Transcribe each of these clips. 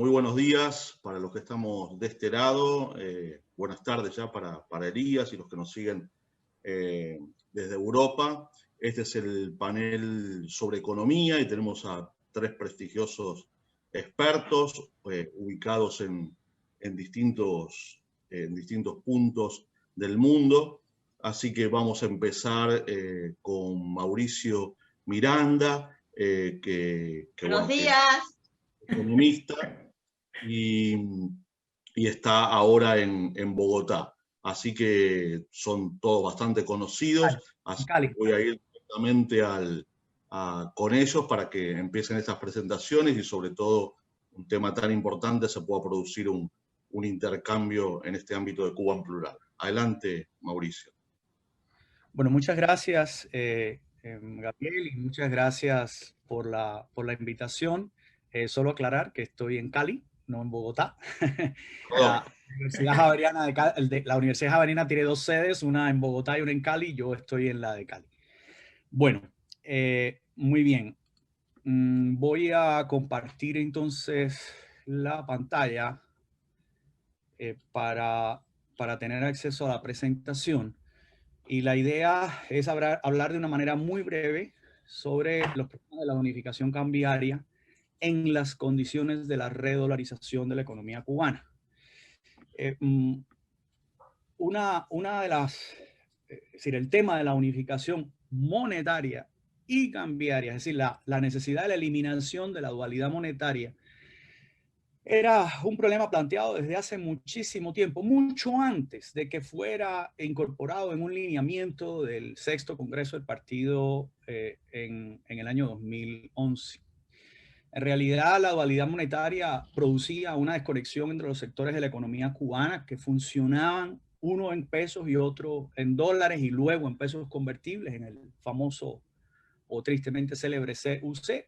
muy buenos días para los que estamos de este lado. Buenas tardes ya para Elías y los que nos siguen desde Europa. Este es el panel sobre economía y tenemos a tres prestigiosos expertos ubicados en distintos puntos del mundo. Así que vamos a empezar con Mauricio Miranda, Buenos días. Economista y está ahora en Bogotá. Así que son todos bastante conocidos. Así que voy a ir directamente con ellos para que empiecen estas presentaciones y sobre todo un tema tan importante se pueda producir un intercambio en este ámbito de Cuba en plural. Adelante, Mauricio. Bueno, muchas gracias, Gabriel, y muchas gracias por la invitación. Solo aclarar que estoy en Cali, no en Bogotá. La Universidad Javeriana tiene dos sedes, una en Bogotá y una en Cali. Yo estoy en la de Cali. Bueno, muy bien. Voy a compartir entonces la pantalla para tener acceso a la presentación. Y la idea es hablar de una manera muy breve sobre los problemas de la unificación cambiaria en las condiciones de la redolarización de la economía cubana. Es decir, el tema de la unificación monetaria y cambiaria, es decir, la necesidad de la eliminación de la dualidad monetaria, era un problema planteado desde hace muchísimo tiempo, mucho antes de que fuera incorporado en un lineamiento del sexto Congreso del Partido en el año 2011. En realidad, la dualidad monetaria producía una desconexión entre los sectores de la economía cubana que funcionaban uno en pesos y otro en dólares y luego en pesos convertibles en el famoso o tristemente célebre CUC.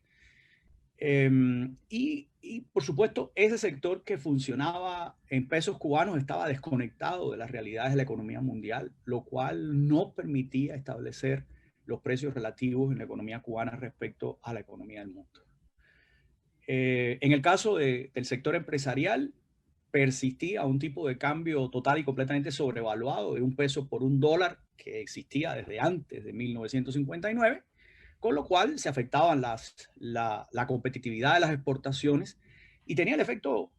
Y por supuesto, ese sector que funcionaba en pesos cubanos estaba desconectado de las realidades de la economía mundial, lo cual no permitía establecer los precios relativos en la economía cubana respecto a la economía del mundo. En el caso del sector empresarial, persistía un tipo de cambio total y completamente sobrevaluado de un peso por un dólar que existía desde antes de 1959, con lo cual se afectaban la competitividad de las exportaciones y tenía el efecto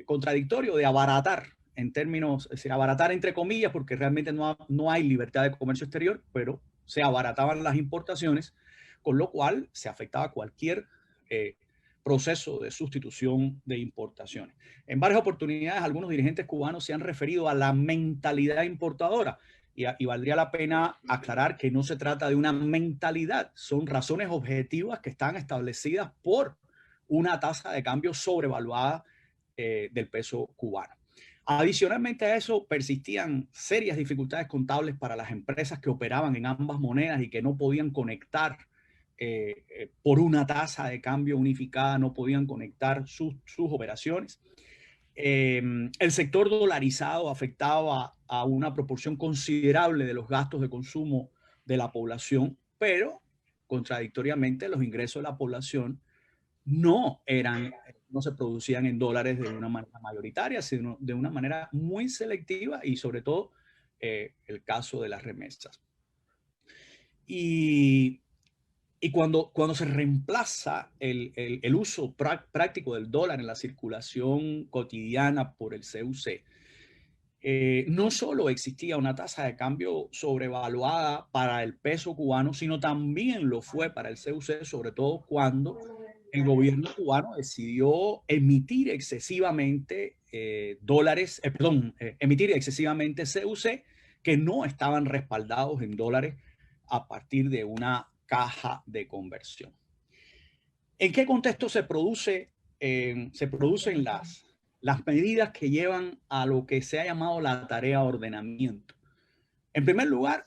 contradictorio de abaratar en términos, es decir, abaratar entre comillas, porque realmente no hay libertad de comercio exterior, pero se abarataban las importaciones, con lo cual se afectaba cualquier proceso de sustitución de importaciones. En varias oportunidades, algunos dirigentes cubanos se han referido a la mentalidad importadora y valdría la pena aclarar que no se trata de una mentalidad, son razones objetivas que están establecidas por una tasa de cambio sobrevaluada del peso cubano. Adicionalmente a eso, persistían serias dificultades contables para las empresas que operaban en ambas monedas y que no podían conectar por una tasa de cambio unificada, no podían conectar sus operaciones. El sector dolarizado afectaba a una proporción considerable de los gastos de consumo de la población, pero contradictoriamente los ingresos de la población no se producían en dólares de una manera mayoritaria, sino de una manera muy selectiva y sobre todo el caso de las remesas. Y cuando se reemplaza el uso práctico del dólar en la circulación cotidiana por el CUC, no solo existía una tasa de cambio sobrevaluada para el peso cubano, sino también lo fue para el CUC, sobre todo cuando el gobierno cubano decidió emitir excesivamente emitir excesivamente CUC que no estaban respaldados en dólares a partir de una caja de conversión. ¿En qué contexto se producen las medidas que llevan a lo que se ha llamado la tarea de ordenamiento? En primer lugar,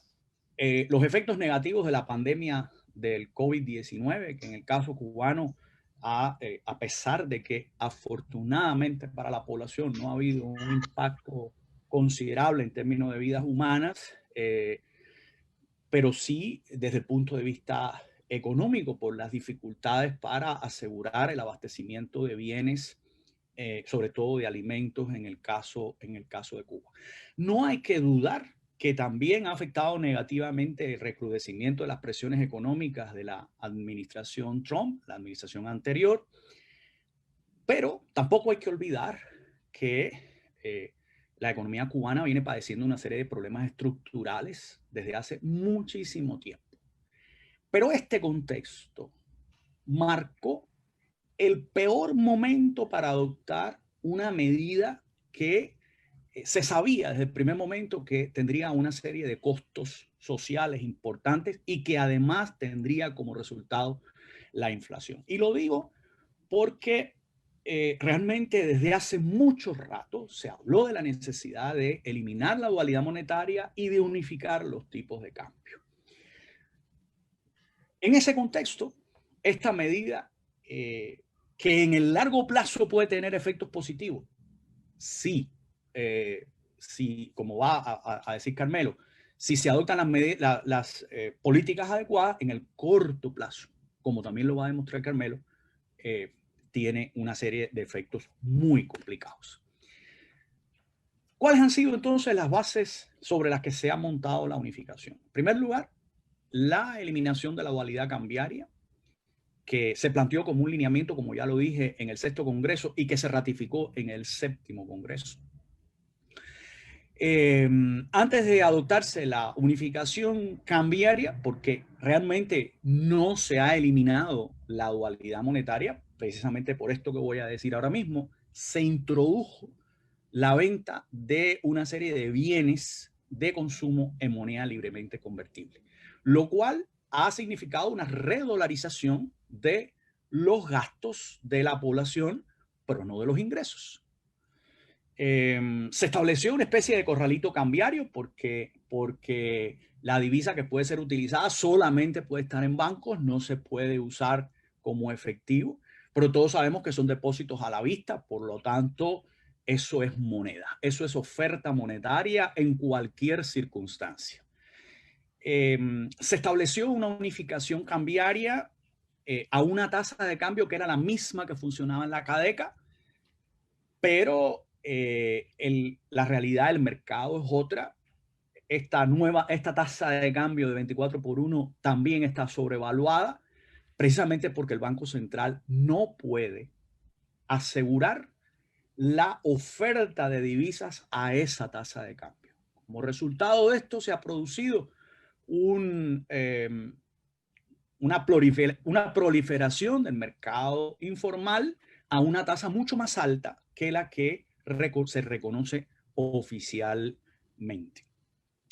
los efectos negativos de la pandemia del COVID-19, que en el caso cubano, a pesar de que afortunadamente para la población no ha habido un impacto considerable en términos de vidas humanas, pero sí desde el punto de vista económico por las dificultades para asegurar el abastecimiento de bienes sobre todo de alimentos en el caso de Cuba. No hay que dudar que también ha afectado negativamente el recrudecimiento de las presiones económicas de la administración Trump, la administración anterior, pero tampoco hay que olvidar que la economía cubana viene padeciendo una serie de problemas estructurales desde hace muchísimo tiempo. Pero este contexto marcó el peor momento para adoptar una medida que se sabía desde el primer momento que tendría una serie de costos sociales importantes y que además tendría como resultado la inflación. Y lo digo porque realmente desde hace mucho rato se habló de la necesidad de eliminar la dualidad monetaria y de unificar los tipos de cambio. En ese contexto, esta medida que en el largo plazo puede tener efectos positivos, sí, como va a decir Carmelo, si se adoptan las políticas adecuadas en el corto plazo, como también lo va a demostrar Carmelo, tiene una serie de efectos muy complicados. ¿Cuáles han sido entonces las bases sobre las que se ha montado la unificación? En primer lugar, la eliminación de la dualidad cambiaria, que se planteó como un lineamiento, como ya lo dije, en el 6º Congreso y que se ratificó en el 7º Congreso. Antes de adoptarse la unificación cambiaria, porque realmente no se ha eliminado la dualidad monetaria, precisamente por esto que voy a decir ahora mismo, se introdujo la venta de una serie de bienes de consumo en moneda libremente convertible, lo cual ha significado una redolarización de los gastos de la población, pero no de los ingresos. Se estableció una especie de corralito cambiario porque la divisa que puede ser utilizada solamente puede estar en bancos, no se puede usar como efectivo, pero todos sabemos que son depósitos a la vista, por lo tanto, eso es moneda, eso es oferta monetaria en cualquier circunstancia. Se estableció una unificación cambiaria a una tasa de cambio que era la misma que funcionaba en la CADECA, pero la realidad del mercado es otra. Esta tasa de cambio de 24/1 también está sobrevaluada, precisamente porque el Banco Central no puede asegurar la oferta de divisas a esa tasa de cambio. Como resultado de esto se ha producido una proliferación del mercado informal a una tasa mucho más alta que la que se reconoce oficialmente.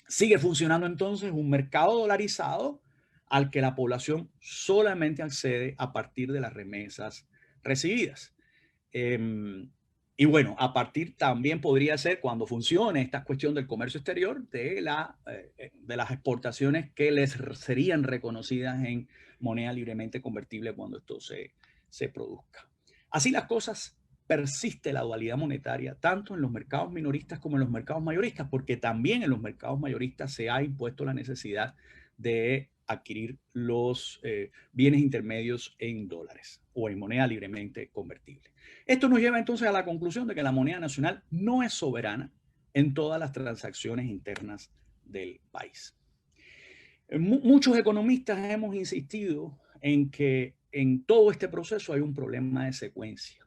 Sigue funcionando entonces un mercado dolarizado al que la población solamente accede a partir de las remesas recibidas. Y bueno, a partir también podría ser cuando funcione esta cuestión del comercio exterior de las exportaciones que les serían reconocidas en moneda libremente convertible cuando esto se produzca. Así las cosas, persiste la dualidad monetaria tanto en los mercados minoristas como en los mercados mayoristas, porque también en los mercados mayoristas se ha impuesto la necesidad de adquirir los bienes intermedios en dólares o en moneda libremente convertible. Esto nos lleva entonces a la conclusión de que la moneda nacional no es soberana en todas las transacciones internas del país. Muchos economistas hemos insistido en que en todo este proceso hay un problema de secuencia.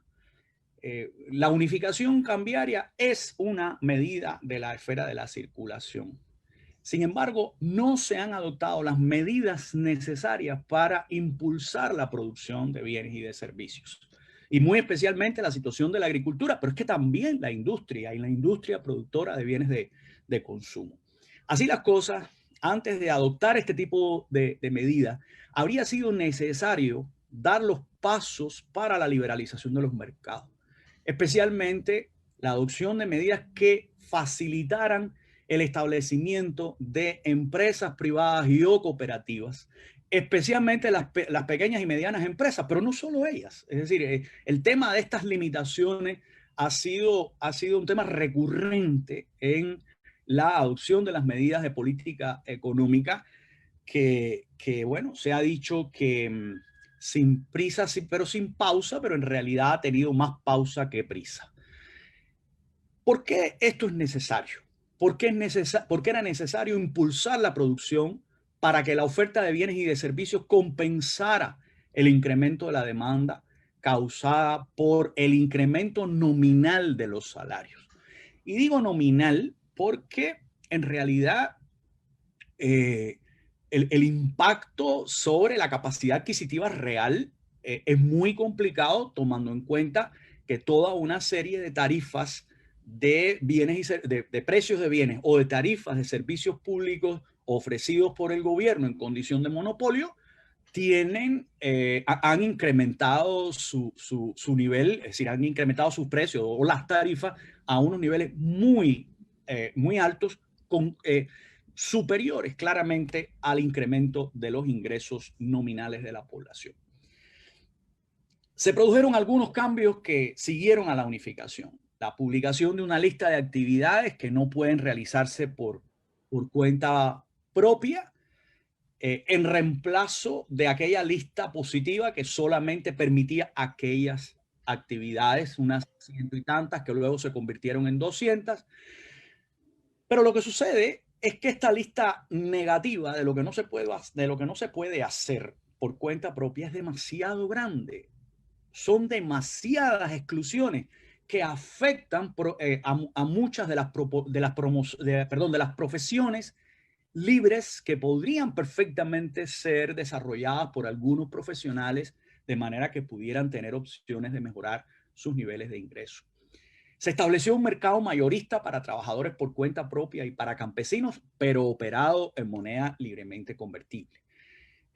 La unificación cambiaria es una medida de la esfera de la circulación. Sin embargo, no se han adoptado las medidas necesarias para impulsar la producción de bienes y de servicios. Y muy especialmente la situación de la agricultura, pero es que también la industria y la industria productora de bienes de consumo. Así las cosas, antes de adoptar este tipo de medidas, habría sido necesario dar los pasos para la liberalización de los mercados, especialmente la adopción de medidas que facilitaran el establecimiento de empresas privadas y o cooperativas, especialmente las pequeñas y medianas empresas, pero no solo ellas. Es decir, el tema de estas limitaciones ha sido un tema recurrente en la adopción de las medidas de política económica que bueno, se ha dicho que sin prisa, pero sin pausa, pero en realidad ha tenido más pausa que prisa. ¿Por qué esto es necesario? ¿Por qué era necesario impulsar la producción para que la oferta de bienes y de servicios compensara el incremento de la demanda causada por el incremento nominal de los salarios? Y digo nominal porque en realidad el impacto sobre la capacidad adquisitiva real es muy complicado, tomando en cuenta que toda una serie de tarifas de bienes y de precios de bienes o de tarifas de servicios públicos ofrecidos por el gobierno en condición de monopolio han incrementado su nivel, es decir, han incrementado sus precios o las tarifas a unos niveles muy altos, superiores claramente al incremento de los ingresos nominales de la población. Se produjeron algunos cambios que siguieron a la unificación. La publicación de una lista de actividades que no pueden realizarse por cuenta propia, en reemplazo de aquella lista positiva que solamente permitía aquellas actividades, unas 100 y tantas que luego se convirtieron en 200. Pero lo que sucede es que esta lista negativa de lo que no se puede hacer por cuenta propia es demasiado grande. Son demasiadas exclusiones que afectan a muchas de las profesiones libres que podrían perfectamente ser desarrolladas por algunos profesionales de manera que pudieran tener opciones de mejorar sus niveles de ingreso. Se estableció un mercado mayorista para trabajadores por cuenta propia y para campesinos, pero operado en moneda libremente convertible.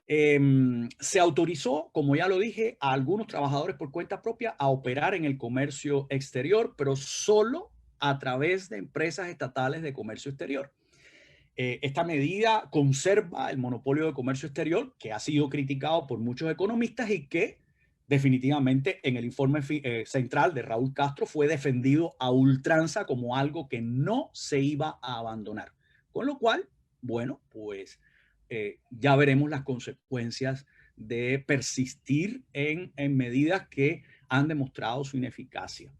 Se autorizó, como ya lo dije, a algunos trabajadores por cuenta propia a operar en el comercio exterior, pero solo a través de empresas estatales de comercio exterior. Esta medida conserva el monopolio de comercio exterior, que ha sido criticado por muchos economistas y que definitivamente en el informe central de Raúl Castro fue defendido a ultranza como algo que no se iba a abandonar. Con lo cual, bueno, pues ya veremos las consecuencias de persistir en medidas que han demostrado su ineficacia.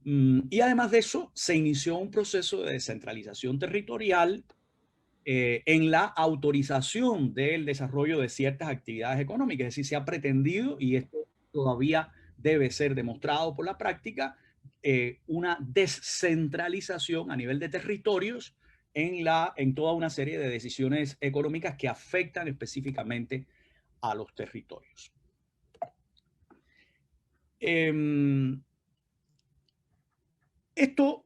Y además de eso, se inició un proceso de descentralización territorial en la autorización del desarrollo de ciertas actividades económicas. Es decir, se ha pretendido, y esto todavía debe ser demostrado por la práctica, una descentralización a nivel de territorios en toda una serie de decisiones económicas que afectan específicamente a los territorios. Esto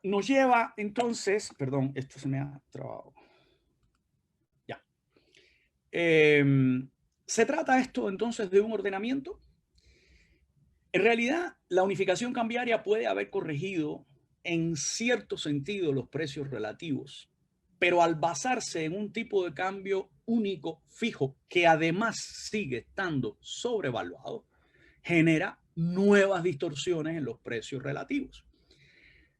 nos lleva entonces, perdón, esto se me ha trabado. Ya. ¿Se trata esto entonces de un ordenamiento? En realidad, la unificación cambiaria puede haber corregido en cierto sentido los precios relativos, pero al basarse en un tipo de cambio único, fijo, que además sigue estando sobrevaluado, genera nuevas distorsiones en los precios relativos.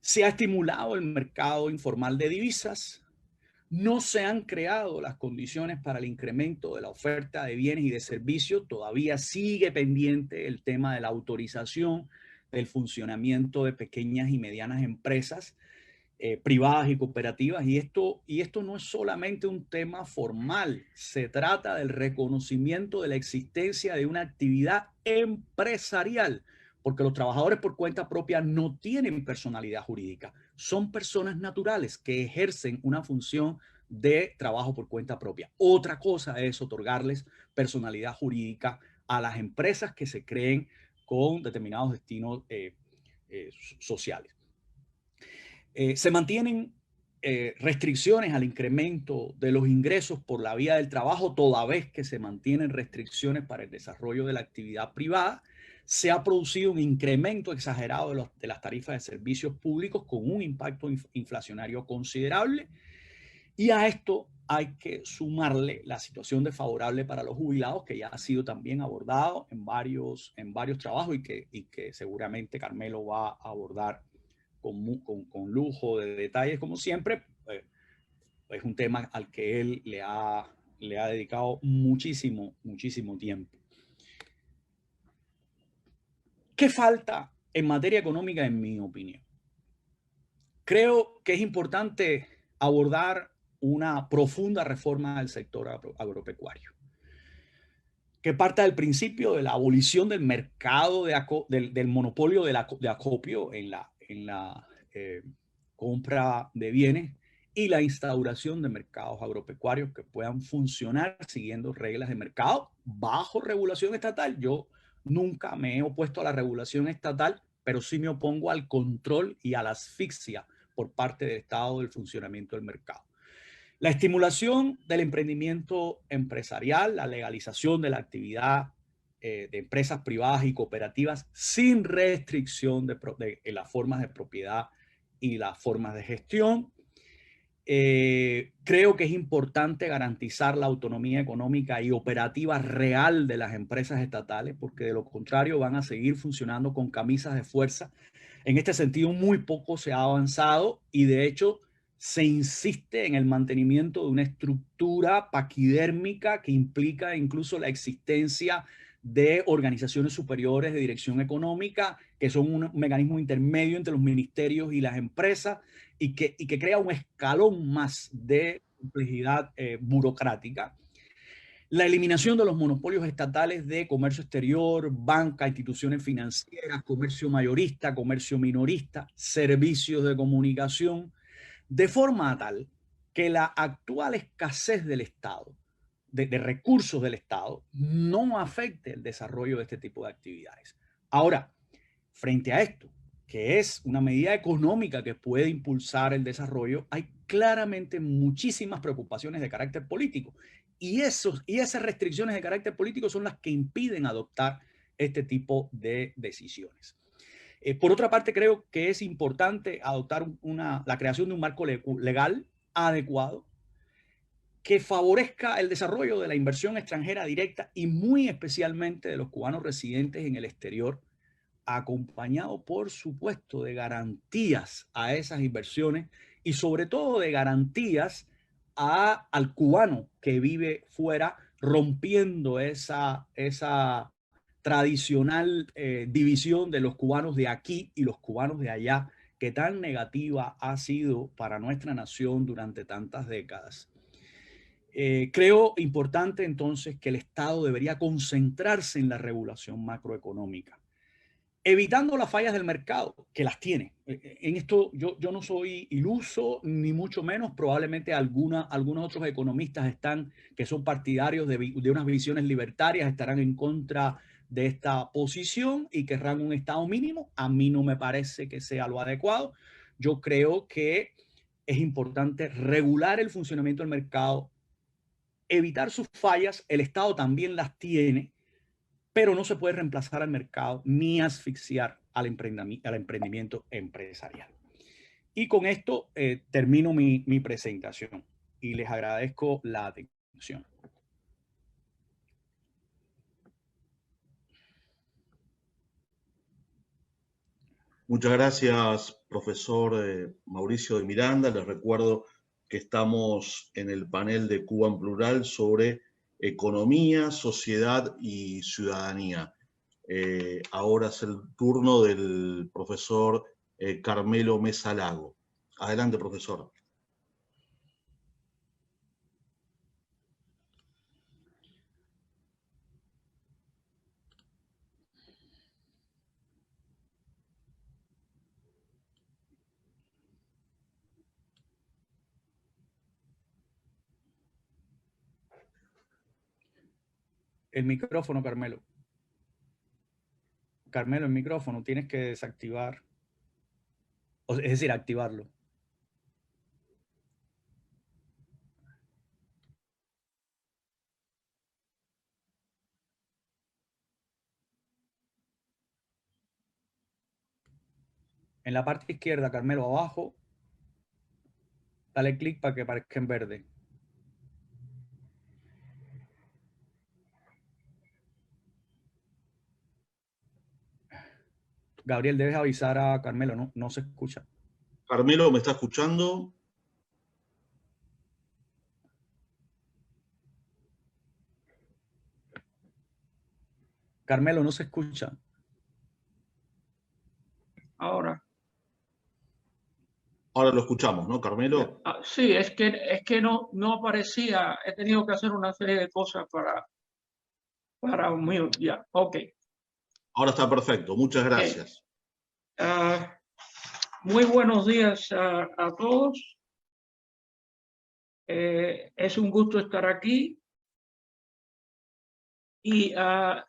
Se ha estimulado el mercado informal de divisas. No se han creado las condiciones para el incremento de la oferta de bienes y de servicios. Todavía sigue pendiente el tema de la autorización del funcionamiento de pequeñas y medianas empresas privadas y cooperativas. Y esto no es solamente un tema formal. Se trata del reconocimiento de la existencia de una actividad empresarial, porque los trabajadores por cuenta propia no tienen personalidad jurídica. Son personas naturales que ejercen una función de trabajo por cuenta propia. Otra cosa es otorgarles personalidad jurídica a las empresas que se creen con determinados destinos sociales. Se mantienen restricciones al incremento de los ingresos por la vía del trabajo, toda vez que se mantienen restricciones para el desarrollo de la actividad privada. Se ha producido un incremento exagerado de las tarifas de servicios públicos con un impacto inflacionario considerable. Y a esto hay que sumarle la situación desfavorable para los jubilados, que ya ha sido también abordado en varios trabajos y que seguramente Carmelo va a abordar con lujo de detalles, como siempre. Es un tema al que él le ha dedicado muchísimo tiempo. ¿Qué falta en materia económica, en mi opinión? Creo que es importante abordar una profunda reforma del sector agropecuario, que parta del principio de la abolición del mercado del monopolio de acopio en la compra de bienes y la instauración de mercados agropecuarios que puedan funcionar siguiendo reglas de mercado bajo regulación estatal. Yo nunca me he opuesto a la regulación estatal, pero sí me opongo al control y a la asfixia por parte del Estado del funcionamiento del mercado. La estimulación del emprendimiento empresarial, la legalización de la actividad de empresas privadas y cooperativas sin restricción de las formas de propiedad y las formas de gestión. Creo que es importante garantizar la autonomía económica y operativa real de las empresas estatales, porque de lo contrario van a seguir funcionando con camisas de fuerza. En este sentido, muy poco se ha avanzado y de hecho se insiste en el mantenimiento de una estructura paquidérmica que implica incluso la existencia de organizaciones superiores de dirección económica, que son un mecanismo intermedio entre los ministerios y las empresas, y que crea un escalón más de complejidad burocrática. La eliminación de los monopolios estatales de comercio exterior, banca, instituciones financieras, comercio mayorista, comercio minorista, servicios de comunicación, de forma tal que la actual escasez del Estado, de recursos del Estado, no afecte el desarrollo de este tipo de actividades. Ahora, frente a esto, que es una medida económica que puede impulsar el desarrollo, hay claramente muchísimas preocupaciones de carácter político. Y esas restricciones de carácter político son las que impiden adoptar este tipo de decisiones. Por otra parte, creo que es importante adoptar la creación de un marco legal adecuado que favorezca el desarrollo de la inversión extranjera directa y muy especialmente de los cubanos residentes en el exterior, acompañado, por supuesto, de garantías a esas inversiones y sobre todo de garantías al cubano que vive fuera, rompiendo esa tradicional división de los cubanos de aquí y los cubanos de allá, que tan negativa ha sido para nuestra nación durante tantas décadas. Creo importante entonces que el Estado debería concentrarse en la regulación macroeconómica, evitando las fallas del mercado, que las tiene. En esto yo no soy iluso, ni mucho menos. Probablemente algunos otros economistas que son partidarios de unas visiones libertarias, estarán en contra de esta posición y querrán un Estado mínimo. A mí no me parece que sea lo adecuado. Yo creo que es importante regular el funcionamiento del mercado, evitar sus fallas. El Estado también las tiene, pero no se puede reemplazar al mercado ni asfixiar al emprendimiento empresarial. Y con esto termino mi presentación y les agradezco la atención. Muchas gracias, profesor Mauricio de Miranda. Les recuerdo que estamos en el panel de Cuba en Plural sobre economía, sociedad y ciudadanía. Ahora es el turno del profesor Carmelo Mesa Lago. Adelante, profesor. El micrófono, Carmelo. Carmelo, el micrófono tienes que desactivar, es decir, activarlo. En la parte izquierda, Carmelo, abajo, dale clic para que aparezca en verde. Gabriel, debes avisar a Carmelo, no se escucha. Carmelo, ¿me está escuchando? Carmelo, no se escucha. Ahora lo escuchamos, ¿no, Carmelo? Sí, es que no aparecía. He tenido que hacer una serie de cosas para mí. Ya, ok. Ahora está perfecto. Muchas gracias. Muy buenos días a todos. Es un gusto estar aquí. Y ha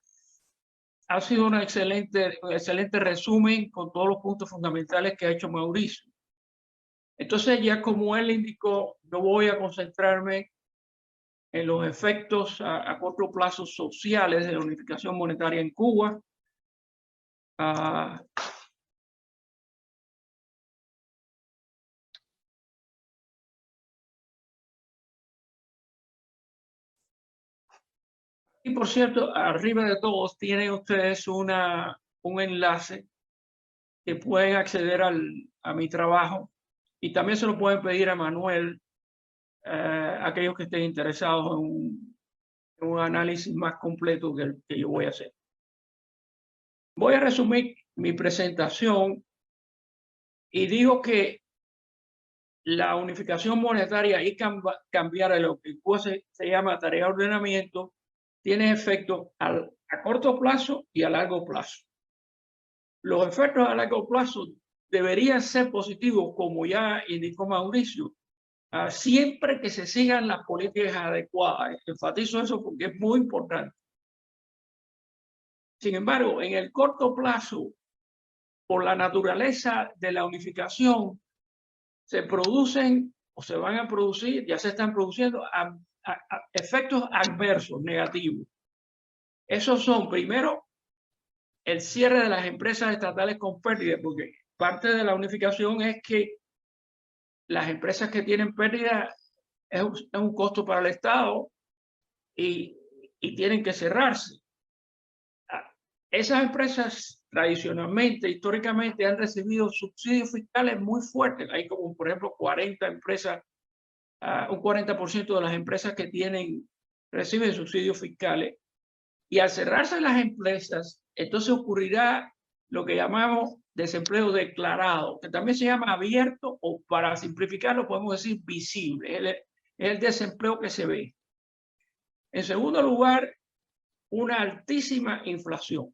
sido un excelente resumen con todos los puntos fundamentales que ha hecho Mauricio. Entonces, ya como él indicó, yo voy a concentrarme en los efectos a corto plazo sociales de la unificación monetaria en Cuba. Y por cierto, arriba de todos tienen ustedes un enlace que pueden acceder a mi trabajo, y también se lo pueden pedir a Manuel, aquellos que estén interesados en un análisis más completo que el que yo voy a hacer. Voy a resumir mi presentación y digo que la unificación monetaria y cambiar lo que se llama tarea de ordenamiento tiene efectos a corto plazo y a largo plazo. Los efectos a largo plazo deberían ser positivos, como ya indicó Mauricio, siempre que se sigan las políticas adecuadas. Enfatizo eso porque es muy importante. Sin embargo, en el corto plazo, por la naturaleza de la unificación, se producen o se van a producir, ya se están produciendo efectos adversos, negativos. Esos son, primero, el cierre de las empresas estatales con pérdidas, porque parte de la unificación es que las empresas que tienen pérdidas es un costo para el Estado y tienen que cerrarse. Esas empresas tradicionalmente, históricamente, han recibido subsidios fiscales muy fuertes. Hay como, por ejemplo, 40 empresas, un 40% de las empresas que reciben subsidios fiscales. Y al cerrarse las empresas, entonces ocurrirá lo que llamamos desempleo declarado, que también se llama abierto, o para simplificarlo podemos decir visible. Es el desempleo que se ve. En segundo lugar, una altísima inflación.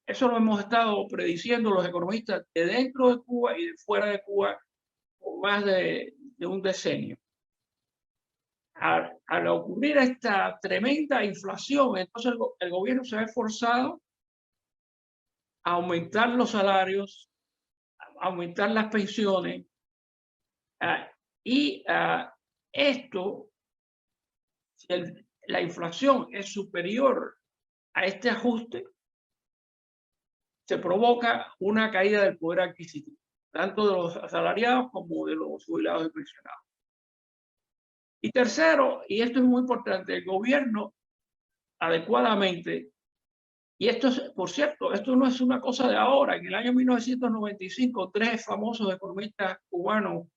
Eso lo hemos estado prediciendo los economistas de dentro de Cuba y de fuera de Cuba por más de un decenio. Al ocurrir esta tremenda inflación, entonces el gobierno se ve forzado a aumentar los salarios, a aumentar las pensiones, y esto, si la inflación es superior a este ajuste, se provoca una caída del poder adquisitivo, tanto de los asalariados como de los jubilados y pensionados. Y tercero, y esto es muy importante, el gobierno adecuadamente, y esto es, por cierto, esto no es una cosa de ahora. En el año 1995, 3 famosos economistas cubanos,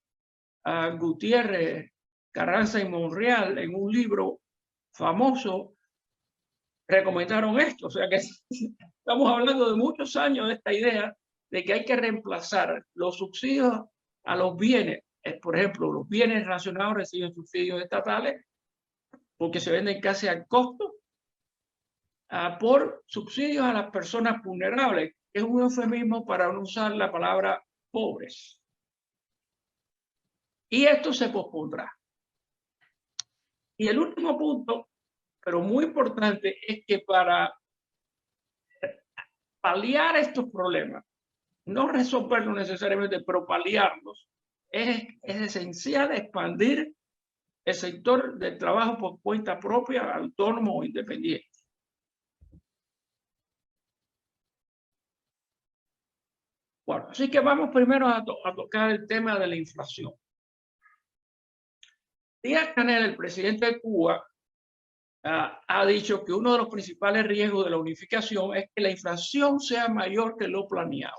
Gutiérrez, Carranza y Monreal, en un libro famoso, recomendaron esto. O sea que estamos hablando de muchos años de esta idea de que hay que reemplazar los subsidios a los bienes. Por ejemplo, los bienes relacionados reciben subsidios estatales porque se venden casi al costo, por subsidios a las personas vulnerables, que es un eufemismo para no usar la palabra pobres. Y esto se pospondrá. Y el último punto, pero muy importante, es que para paliar estos problemas, no resolverlos necesariamente, pero paliarlos, es esencial expandir el sector del trabajo por cuenta propia, autónomo o independiente. Bueno, así que vamos primero a tocar el tema de la inflación. Díaz-Canel, el presidente de Cuba, ha dicho que uno de los principales riesgos de la unificación es que la inflación sea mayor que lo planeado.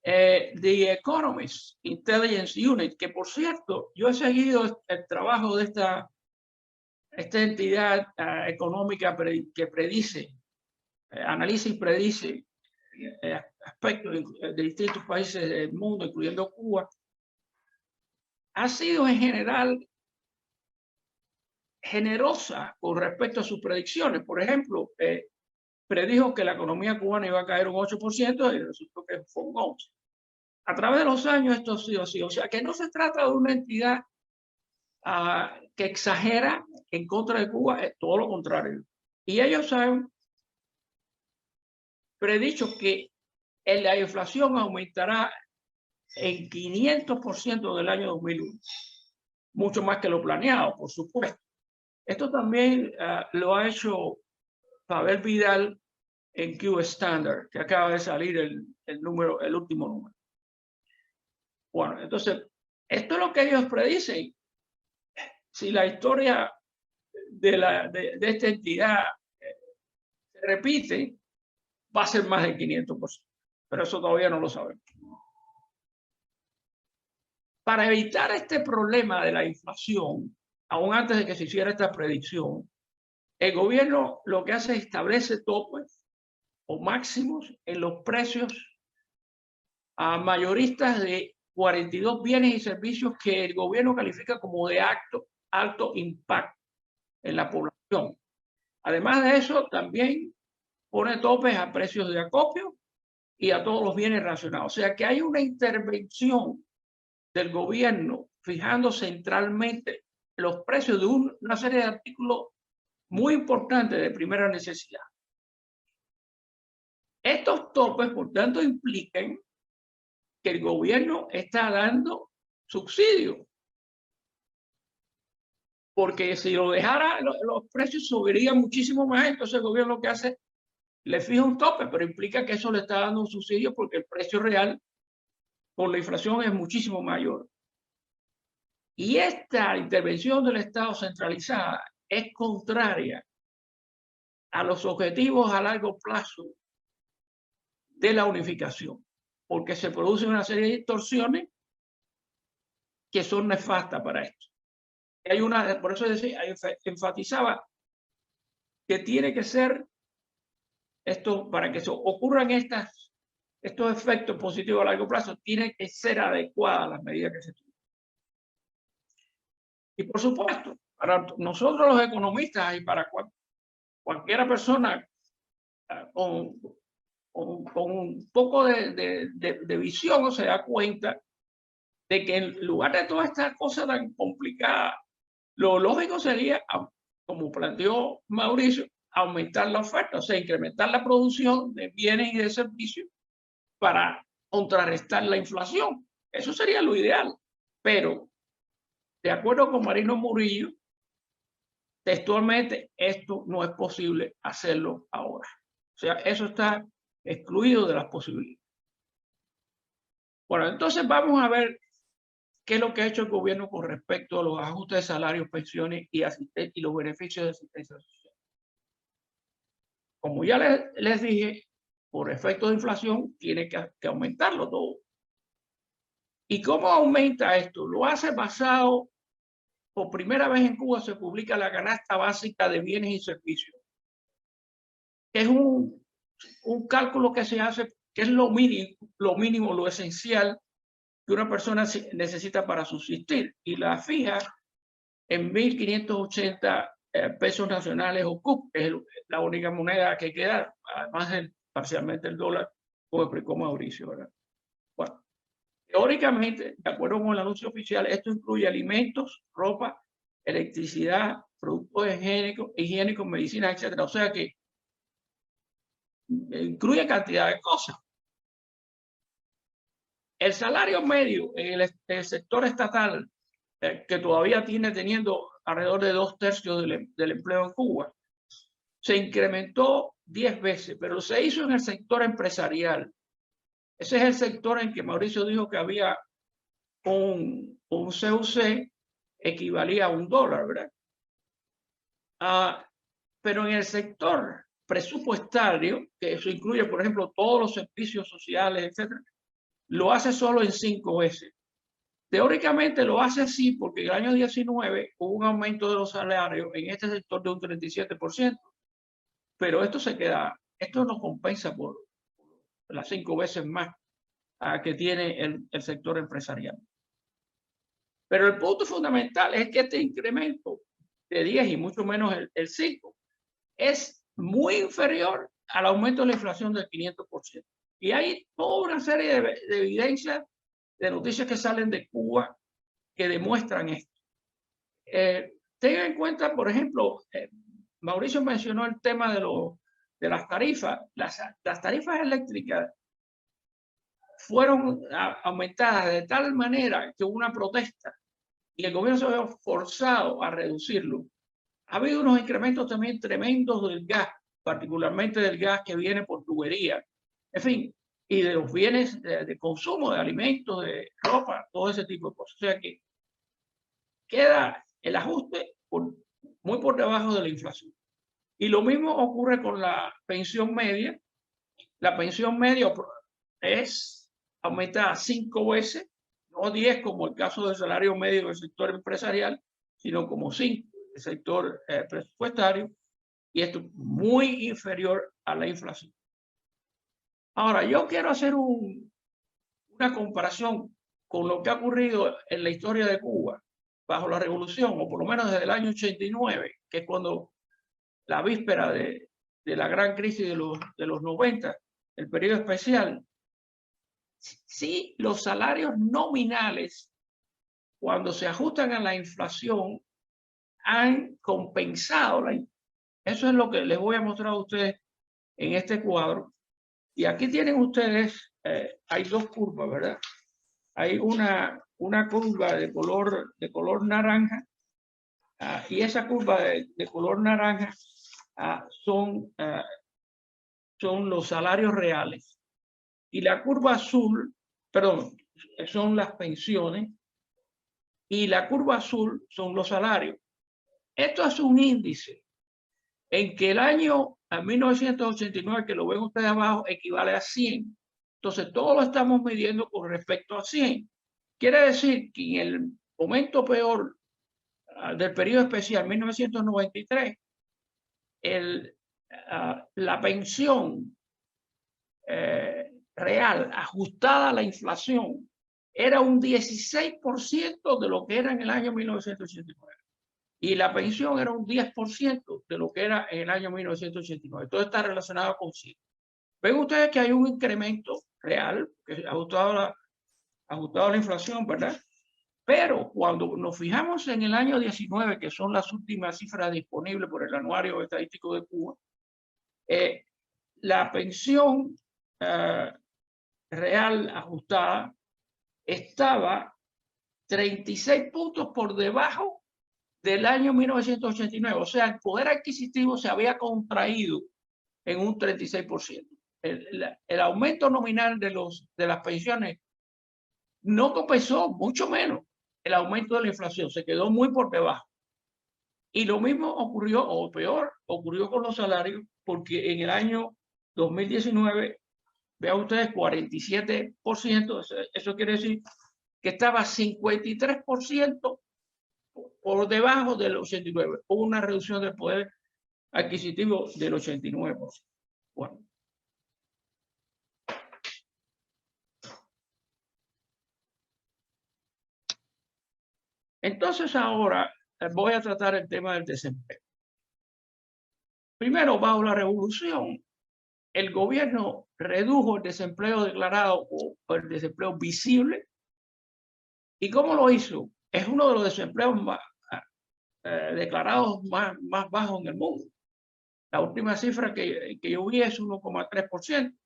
The Economist Intelligence Unit, que por cierto, yo he seguido el trabajo de esta entidad económica que predice, analiza y predice aspectos de distintos países del mundo, incluyendo Cuba, ha sido en general generosa con respecto a sus predicciones. Por ejemplo, predijo que la economía cubana iba a caer un 8% y resultó que fue un 11%. A través de los años esto ha sido así. O sea que no se trata de una entidad que exagera en contra de Cuba, es todo lo contrario. Y ellos han predicho que la inflación aumentará en 500% del año 2001. Mucho más que lo planeado, por supuesto. Esto también lo ha hecho Pavel Vidal en Q Standard, que acaba de salir el último número. Bueno, entonces, esto es lo que ellos predicen. Si la historia de esta entidad se repite, va a ser más del 500%. Pero eso todavía no lo sabemos. Para evitar este problema de la inflación, aún antes de que se hiciera esta predicción, el gobierno lo que hace es establece topes o máximos en los precios a mayoristas de 42 bienes y servicios que el gobierno califica como de alto impacto en la población. Además de eso, también pone topes a precios de acopio y a todos los bienes relacionados. O sea que hay una intervención del gobierno fijando centralmente los precios de una serie de artículos muy importantes de primera necesidad. Estos topes, por tanto, implican que el gobierno está dando subsidios. Porque si lo dejara, los precios subirían muchísimo más. Entonces el gobierno lo que hace, le fija un tope, pero implica que eso le está dando un subsidio porque el precio real por la inflación es muchísimo mayor. Y esta intervención del Estado centralizada es contraria a los objetivos a largo plazo de la unificación, porque se producen una serie de distorsiones que son nefastas para esto. Hay por eso decía, enfatizaba que tiene que ser esto, para que ocurran estos efectos positivos a largo plazo, tiene que ser adecuada las medidas que se toman. Y por supuesto, para nosotros los economistas y para cualquier persona con un poco de visión se da cuenta de que en lugar de toda esta cosa tan complicada, lo lógico sería, como planteó Mauricio, aumentar la oferta, o sea, incrementar la producción de bienes y de servicios para contrarrestar la inflación. Eso sería lo ideal. Pero, de acuerdo con Marino Murillo, textualmente esto no es posible hacerlo ahora. O sea, eso está excluido de las posibilidades. Bueno, entonces vamos a ver qué es lo que ha hecho el gobierno con respecto a los ajustes de salarios, pensiones y los beneficios de asistencia social. Como ya les dije, por efecto de inflación, tiene que aumentarlo todo. ¿Y cómo aumenta esto? Lo hace basado, por primera vez en Cuba se publica la canasta básica de bienes y servicios. Es un cálculo que se hace, que es lo mínimo, lo esencial que una persona necesita para subsistir, y la fija en 1.580 pesos nacionales o CUP, que es la única moneda que queda, además de parcialmente el dólar, como explicó Mauricio, ¿verdad? Bueno, teóricamente, de acuerdo con el anuncio oficial, esto incluye alimentos, ropa, electricidad, productos higiénicos, medicina, etc. O sea que incluye cantidad de cosas. El salario medio en el sector estatal, que todavía teniendo alrededor de 2/3 del empleo en Cuba, se incrementó 10 veces, pero se hizo en el sector empresarial. Ese es el sector en que Mauricio dijo que había un CUC equivalía a $1, ¿verdad? Pero en el sector presupuestario, que eso incluye, por ejemplo, todos los servicios sociales, etcétera, lo hace solo en 5 veces. Teóricamente lo hace así porque en el año 19 hubo un aumento de los salarios en este sector de un 37%, pero esto no compensa por las 5 veces más que tiene el sector empresarial. Pero el punto fundamental es que este incremento de 10 y mucho menos el 5 es muy inferior al aumento de la inflación del 500%. Y hay toda una serie de evidencias, de noticias que salen de Cuba que demuestran esto. Tengan en cuenta, por ejemplo, Mauricio mencionó el tema de las tarifas. Las tarifas eléctricas fueron aumentadas de tal manera que hubo una protesta y el gobierno se vio forzado a reducirlo. Ha habido unos incrementos también tremendos del gas, particularmente del gas que viene por tubería, en fin, y de los bienes de consumo, de alimentos, de ropa, todo ese tipo de cosas. O sea que queda el ajuste muy por debajo de la inflación. Y lo mismo ocurre con la pensión media. La pensión media es aumentada 5 veces, no 10 como el caso del salario medio del sector empresarial, sino como 5 del sector presupuestario, y esto es muy inferior a la inflación. Ahora, yo quiero hacer una comparación con lo que ha ocurrido en la historia de Cuba bajo la revolución, o por lo menos desde el año 89, que es cuando la víspera de la gran crisis de los 90, el periodo especial. Sí, los salarios nominales, cuando se ajustan a la inflación, han compensado la inflación. Eso es lo que les voy a mostrar a ustedes en este cuadro. Y aquí tienen ustedes, hay dos curvas, ¿verdad? Hay una curva de color naranja, y esa curva de color naranja son los salarios reales. Y la curva azul, perdón, son las pensiones, y la curva azul son los salarios. Esto es un índice en que el año 1989, que lo ven ustedes abajo, equivale a 100. Entonces, todo lo estamos midiendo con respecto a 100. Quiere decir que en el momento peor del periodo especial, 1993, la pensión real ajustada a la inflación era un 16% de lo que era en el año 1989. Y la pensión era un 10% de lo que era en el año 1989. Todo está relacionado con 100. Ven ustedes que hay un incremento real, que es ajustado a la inflación, ¿verdad? Pero cuando nos fijamos en el año 19, que son las últimas cifras disponibles por el Anuario Estadístico de Cuba, la pensión real ajustada estaba 36 puntos por debajo del año 1989. O sea, el poder adquisitivo se había contraído en un 36%. El aumento nominal de las pensiones no compensó, mucho menos, el aumento de la inflación. Se quedó muy por debajo. Y lo mismo ocurrió, o peor, ocurrió con los salarios, porque en el año 2019, vean ustedes, 47%, eso quiere decir que estaba 53% por debajo del 89. Hubo una reducción del poder adquisitivo del 89%. Bueno. Entonces ahora voy a tratar el tema del desempleo. Primero, bajo la revolución, el gobierno redujo el desempleo declarado o el desempleo visible. ¿Y cómo lo hizo? Es uno de los desempleos declarados más bajos en el mundo. La última cifra que yo vi es 1,3%.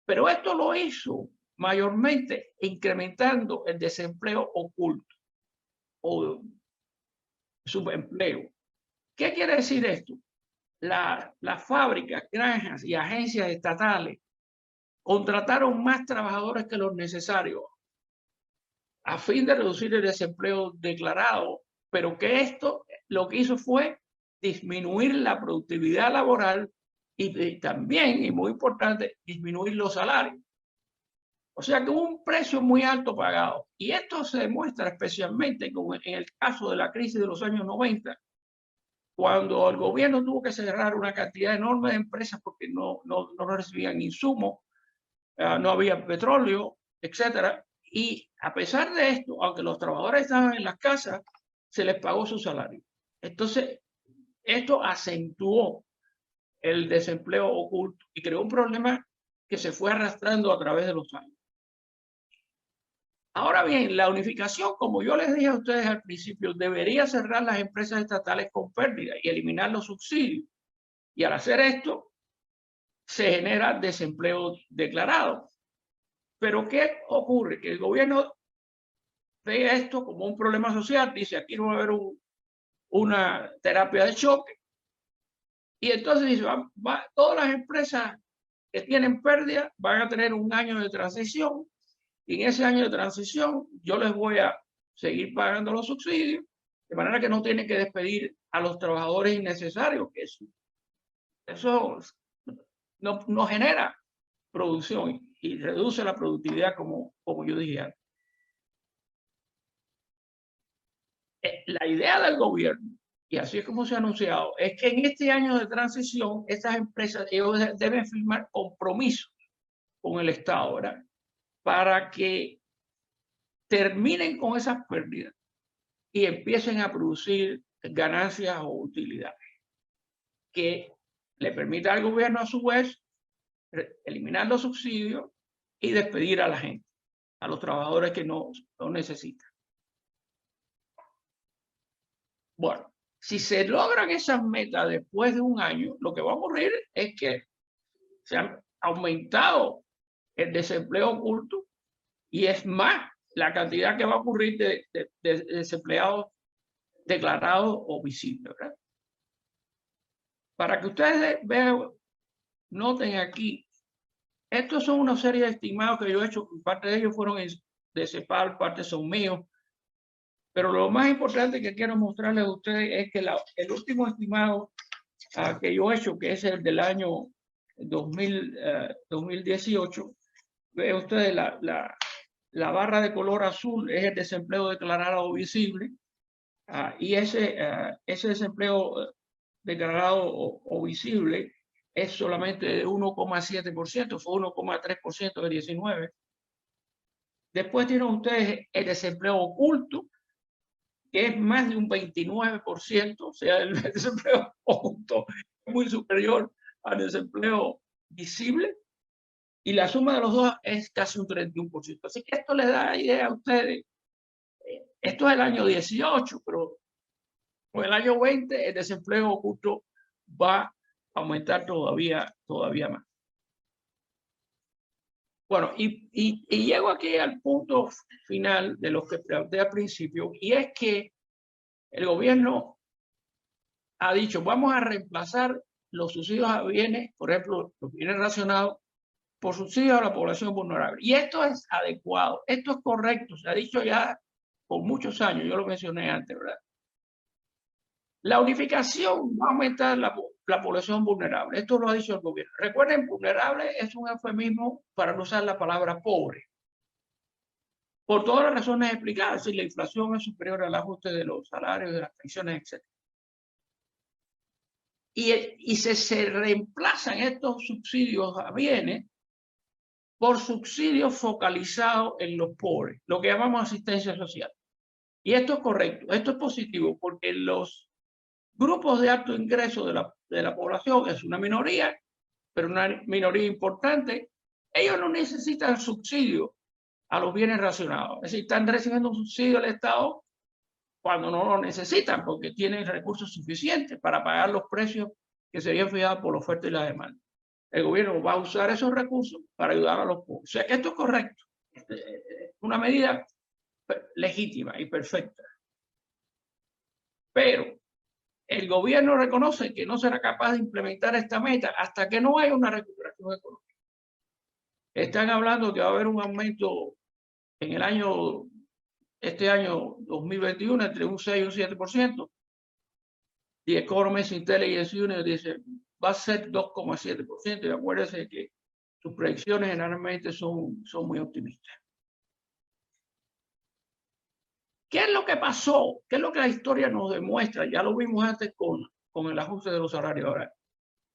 Pero esto lo hizo mayormente incrementando el desempleo oculto o subempleo. ¿Qué quiere decir esto? Las fábricas, granjas y agencias estatales contrataron más trabajadores que los necesarios a fin de reducir el desempleo declarado, pero que esto lo que hizo fue disminuir la productividad laboral y también, y muy importante, disminuir los salarios. O sea que hubo un precio muy alto pagado. Y esto se demuestra especialmente como en el caso de la crisis de los años 90, cuando el gobierno tuvo que cerrar una cantidad enorme de empresas porque no recibían insumos no había petróleo, etcétera. Y a pesar de esto, aunque los trabajadores estaban en las casas, se les pagó su salario. Entonces, esto acentuó el desempleo oculto y creó un problema que se fue arrastrando a través de los años. Ahora bien, la unificación, como yo les dije a ustedes al principio, debería cerrar las empresas estatales con pérdida y eliminar los subsidios. Y al hacer esto, se genera desempleo declarado. Pero ¿qué ocurre? Que el gobierno ve esto como un problema social, dice aquí no va a haber una terapia de choque. Y entonces dice, todas las empresas que tienen pérdida van a tener un año de transición. Y en ese año de transición yo les voy a seguir pagando los subsidios, de manera que no tienen que despedir a los trabajadores innecesarios, que eso no genera producción y reduce la productividad, como yo dije antes. La idea del gobierno, y así es como se ha anunciado, es que en este año de transición, estas empresas ellos deben firmar compromisos con el Estado, ¿verdad?, para que terminen con esas pérdidas y empiecen a producir ganancias o utilidades que le permita al gobierno a su vez eliminar los subsidios y despedir a la gente, a los trabajadores que no necesitan. Bueno, si se logran esas metas después de un año, lo que va a ocurrir es que se ha aumentado el desempleo oculto y es más la cantidad que va a ocurrir de desempleados declarados o visibles, ¿verdad? Para que ustedes vean, noten aquí, estos son una serie de estimados que yo he hecho, parte de ellos fueron de CEPAL, parte son míos, pero lo más importante que quiero mostrarles a ustedes es que el último estimado que yo he hecho, que es el del año 2018, ve ustedes la barra de color azul es el desempleo declarado o visible, y ese desempleo declarado o visible es solamente de 1,7%, fue 1,3% de 19. Después tienen ustedes el desempleo oculto, que es más de un 29%, o sea, el desempleo oculto es muy superior al desempleo visible, y la suma de los dos es casi un 31%. Así que esto les da idea a ustedes. Esto es el año 18, pero en el año 20 el desempleo oculto va a aumentar todavía más. Bueno, y llego aquí al punto final de lo que planteé al principio, y es que el gobierno ha dicho, vamos a reemplazar los subsidios a bienes, por ejemplo, los bienes racionados, por subsidios a la población vulnerable. Y esto es adecuado, esto es correcto, se ha dicho ya por muchos años, yo lo mencioné antes, ¿verdad? La unificación va a aumentar la población vulnerable. Esto lo ha dicho el gobierno. Recuerden, vulnerable es un eufemismo para no usar la palabra pobre. Por todas las razones explicadas, si la inflación es superior al ajuste de los salarios, de las pensiones, etc. Y se reemplazan estos subsidios a bienes por subsidios focalizados en los pobres, lo que llamamos asistencia social. Y esto es correcto, esto es positivo, porque los grupos de alto ingreso de la población es una minoría, pero una minoría importante. Ellos no necesitan subsidio a los bienes racionados. Es decir, están recibiendo un subsidio del Estado cuando no lo necesitan, porque tienen recursos suficientes para pagar los precios que se habían fijado por la oferta y la demanda. El gobierno va a usar esos recursos para ayudar a los pobres. O sea, esto es correcto. Una medida legítima y perfecta. Pero el gobierno reconoce que no será capaz de implementar esta meta hasta que no haya una recuperación económica. Están hablando que va a haber un aumento en este año 2021 entre un 6 y un 7%. The Economist Intelligence Unit dice va a ser 2,7%. Y acuérdense que sus predicciones generalmente son muy optimistas. ¿Qué es lo que pasó? ¿Qué es lo que la historia nos demuestra? Ya lo vimos antes con el ajuste de los salarios. Ahora,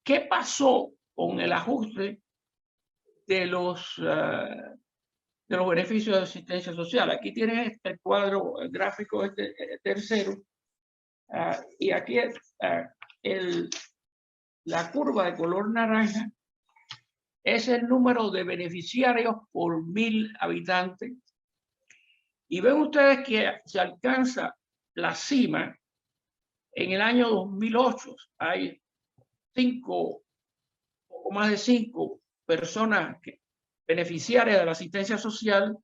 ¿qué pasó con el ajuste de los beneficios de asistencia social. Aquí tienen el cuadro el gráfico tercero, y aquí la curva de color naranja es el número de beneficiarios por 1000 habitantes. Y ven ustedes que se alcanza la cima en el año 2008. Hay poco más de 5 personas beneficiarias de la asistencia social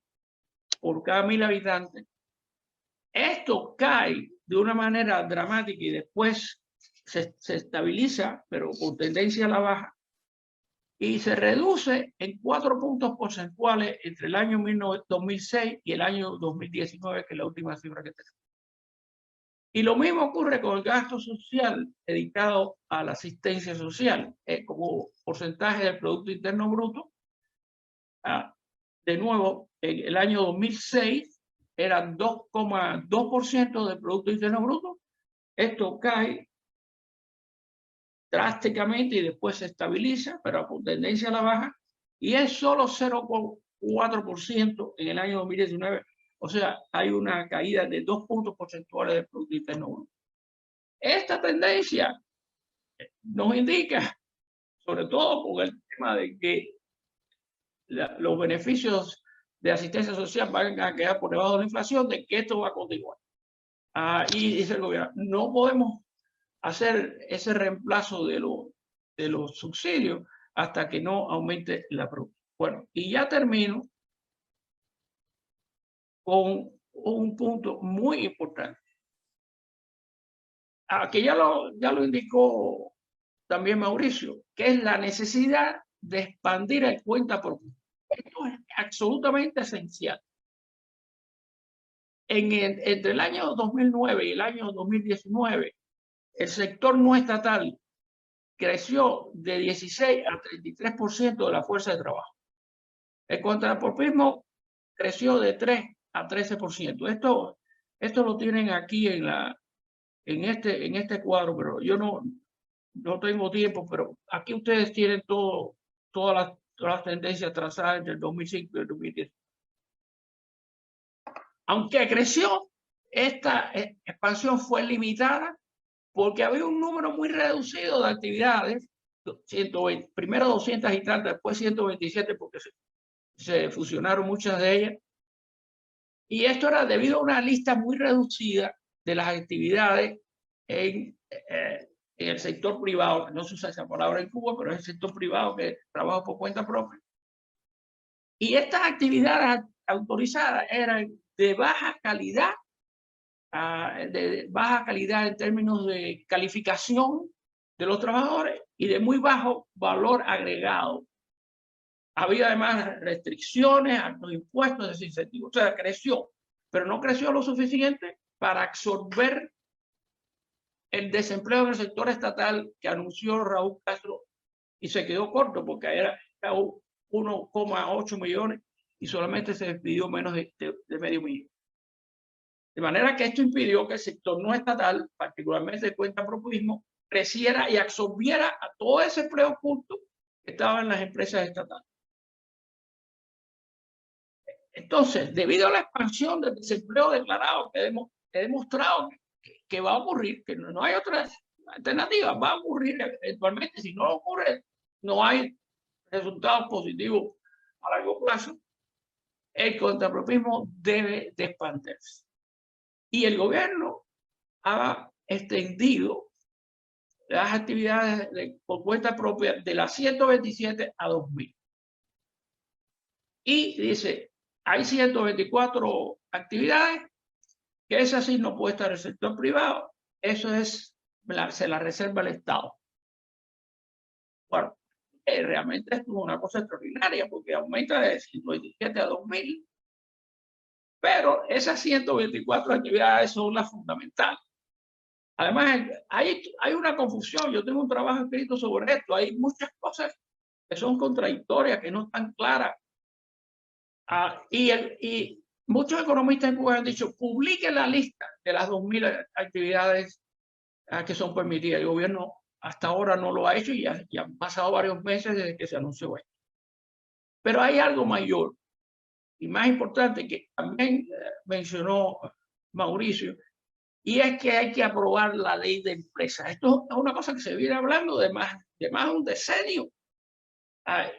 por cada 1000 habitantes. Esto cae de una manera dramática y después se estabiliza, pero con tendencia a la baja, y se reduce en 4 puntos porcentuales entre el año 2006 y el año 2019, que es la última cifra que tenemos. Y lo mismo ocurre con el gasto social dedicado a la asistencia social, como porcentaje del Producto Interno Bruto. De nuevo, en el año 2006 era 2,2% del Producto Interno Bruto. Esto cae drásticamente y después se estabiliza, pero con tendencia a la baja, y es solo 0,4% en el año 2019. O sea, hay una caída de 2 puntos porcentuales del Producto Interno Bruto. Esta tendencia nos indica, sobre todo con el tema de que los beneficios de asistencia social van a quedar por debajo de la inflación, de que esto va a continuar. Y dice el gobierno, no podemos hacer ese reemplazo de los subsidios hasta que no aumente la producción. Bueno, y ya termino con un punto muy importante. Que ya lo indicó también Mauricio, que es la necesidad de expandir el cuenta propia. Esto es absolutamente esencial. Entre el año 2009 y el año 2019, el sector no estatal creció de 16 a 33% de la fuerza de trabajo. El contrapropismo creció de 3 a 13%. Esto lo tienen aquí en este cuadro, pero yo no tengo tiempo, pero aquí ustedes tienen todas las tendencias trazadas entre el 2005 y el 2010. Aunque creció, esta expansión fue limitada porque había un número muy reducido de actividades, 120, primero 200 y tantas, después 127 porque se fusionaron muchas de ellas. Y esto era debido a una lista muy reducida de las actividades en el sector privado. No se usa esa palabra en Cuba, pero es el sector privado que trabaja por cuenta propia. Y estas actividades autorizadas eran de baja calidad, en términos de calificación de los trabajadores y de muy bajo valor agregado. Había además restricciones, altos impuestos, desincentivos. O sea, creció, pero no creció lo suficiente para absorber el desempleo en el sector estatal que anunció Raúl Castro, y se quedó corto porque era 1,8 millones y solamente se despidió menos de medio millón. De manera que esto impidió que el sector no estatal, particularmente el cuentapropismo, creciera y absorbiera a todo ese empleo oculto que estaba en las empresas estatales. Entonces, debido a la expansión del desempleo declarado que he demostrado que va a ocurrir, que no hay otra alternativa, va a ocurrir eventualmente. Si no ocurre, no hay resultados positivos a largo plazo. El contrapropismo debe de expandirse. Y el gobierno ha extendido las actividades por cuenta propia de las 127 a 2000. Y dice, hay 124 actividades que esas sí no puede estar el sector privado. Eso se la reserva el Estado. Bueno, realmente esto es una cosa extraordinaria porque aumenta de 127 a 2000. Pero esas 124 actividades son las fundamentales. Además, hay una confusión. Yo tengo un trabajo escrito sobre esto. Hay muchas cosas que son contradictorias, que no están claras. Y muchos economistas en Cuba han dicho, publiquen la lista de las 2000 actividades que son permitidas. El gobierno hasta ahora no lo ha hecho y ya han pasado varios meses desde que se anunció esto. Pero hay algo mayor y más importante que también mencionó Mauricio, y es que hay que aprobar la ley de empresas. Esto es una cosa que se viene hablando de más de un decenio.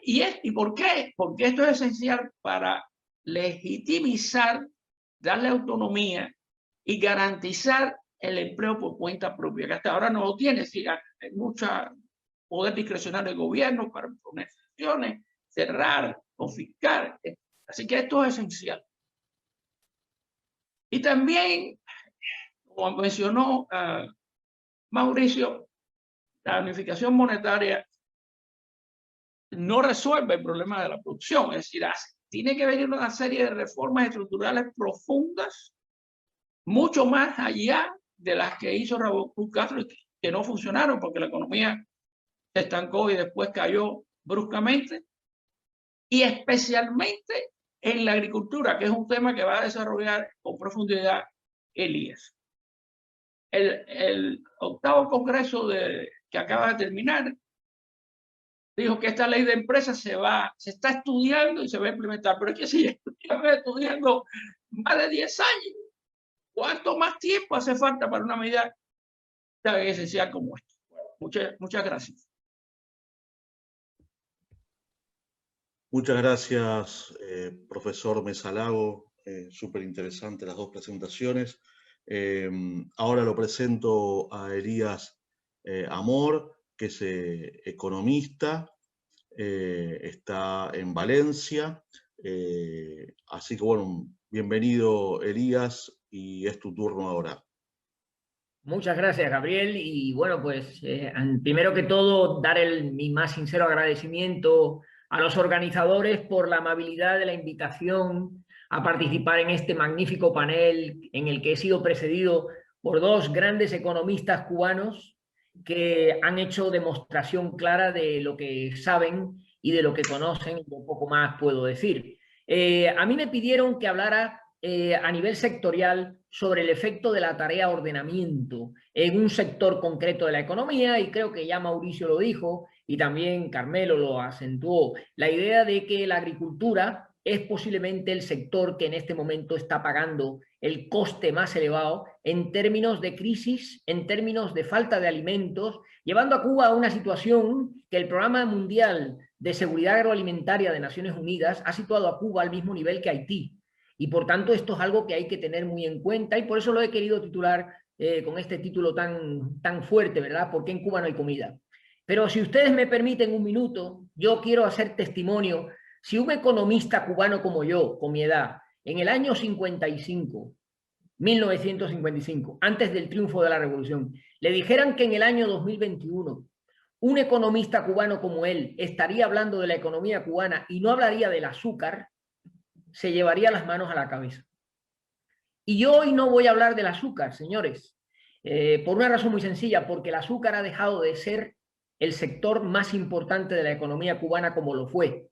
¿Y por qué? Porque esto es esencial para legitimizar, darle autonomía y garantizar el empleo por cuenta propia, que hasta ahora no lo tiene. Es decir, hay mucho poder discrecional del gobierno para poner sanciones, cerrar, confiscar. Así que esto es esencial. Y también, como mencionó Mauricio, la unificación monetaria no resuelve el problema de la producción. Es decir, tiene que venir una serie de reformas estructurales profundas, mucho más allá de las que hizo Raúl Castro, que no funcionaron porque la economía se estancó y después cayó bruscamente, y especialmente en la agricultura, que es un tema que va a desarrollar con profundidad Elías. El octavo congreso que acaba de terminar dijo que esta ley de empresas se está estudiando y se va a implementar, pero es que se lleva estudiando más de 10 años. ¿Cuánto más tiempo hace falta para una medida tan esencial como esta? Muchas gracias. Muchas gracias, profesor Mesa Lago. Súper interesante las dos presentaciones. Ahora lo presento a Elías Amor, que es economista, está en Valencia. Así que bueno, bienvenido Elías, y es tu turno ahora. Muchas gracias, Gabriel. Y bueno, pues primero que todo, dar mi más sincero agradecimiento a los organizadores por la amabilidad de la invitación a participar en este magnífico panel en el que he sido precedido por dos grandes economistas cubanos que han hecho demostración clara de lo que saben y de lo que conocen, y un poco más puedo decir. A mí me pidieron que hablara a nivel sectorial sobre el efecto de la tarea ordenamiento en un sector concreto de la economía, y creo que ya Mauricio lo dijo y también Carmelo lo acentuó, la idea de que la agricultura es posiblemente el sector que en este momento está pagando el coste más elevado en términos de crisis, en términos de falta de alimentos, llevando a Cuba a una situación que el Programa Mundial de Seguridad Agroalimentaria de Naciones Unidas ha situado a Cuba al mismo nivel que Haití. Y por tanto esto es algo que hay que tener muy en cuenta, y por eso lo he querido titular con este título tan fuerte, ¿verdad? ¿Por qué en Cuba no hay comida? Pero si ustedes me permiten un minuto, yo quiero hacer testimonio. Si un economista cubano como yo, con mi edad, en el año 1955, antes del triunfo de la revolución, le dijeran que en el año 2021 un economista cubano como él estaría hablando de la economía cubana y no hablaría del azúcar, se llevaría las manos a la cabeza. Y yo hoy no voy a hablar del azúcar, señores, por una razón muy sencilla, porque el azúcar ha dejado de ser el sector más importante de la economía cubana como lo fue.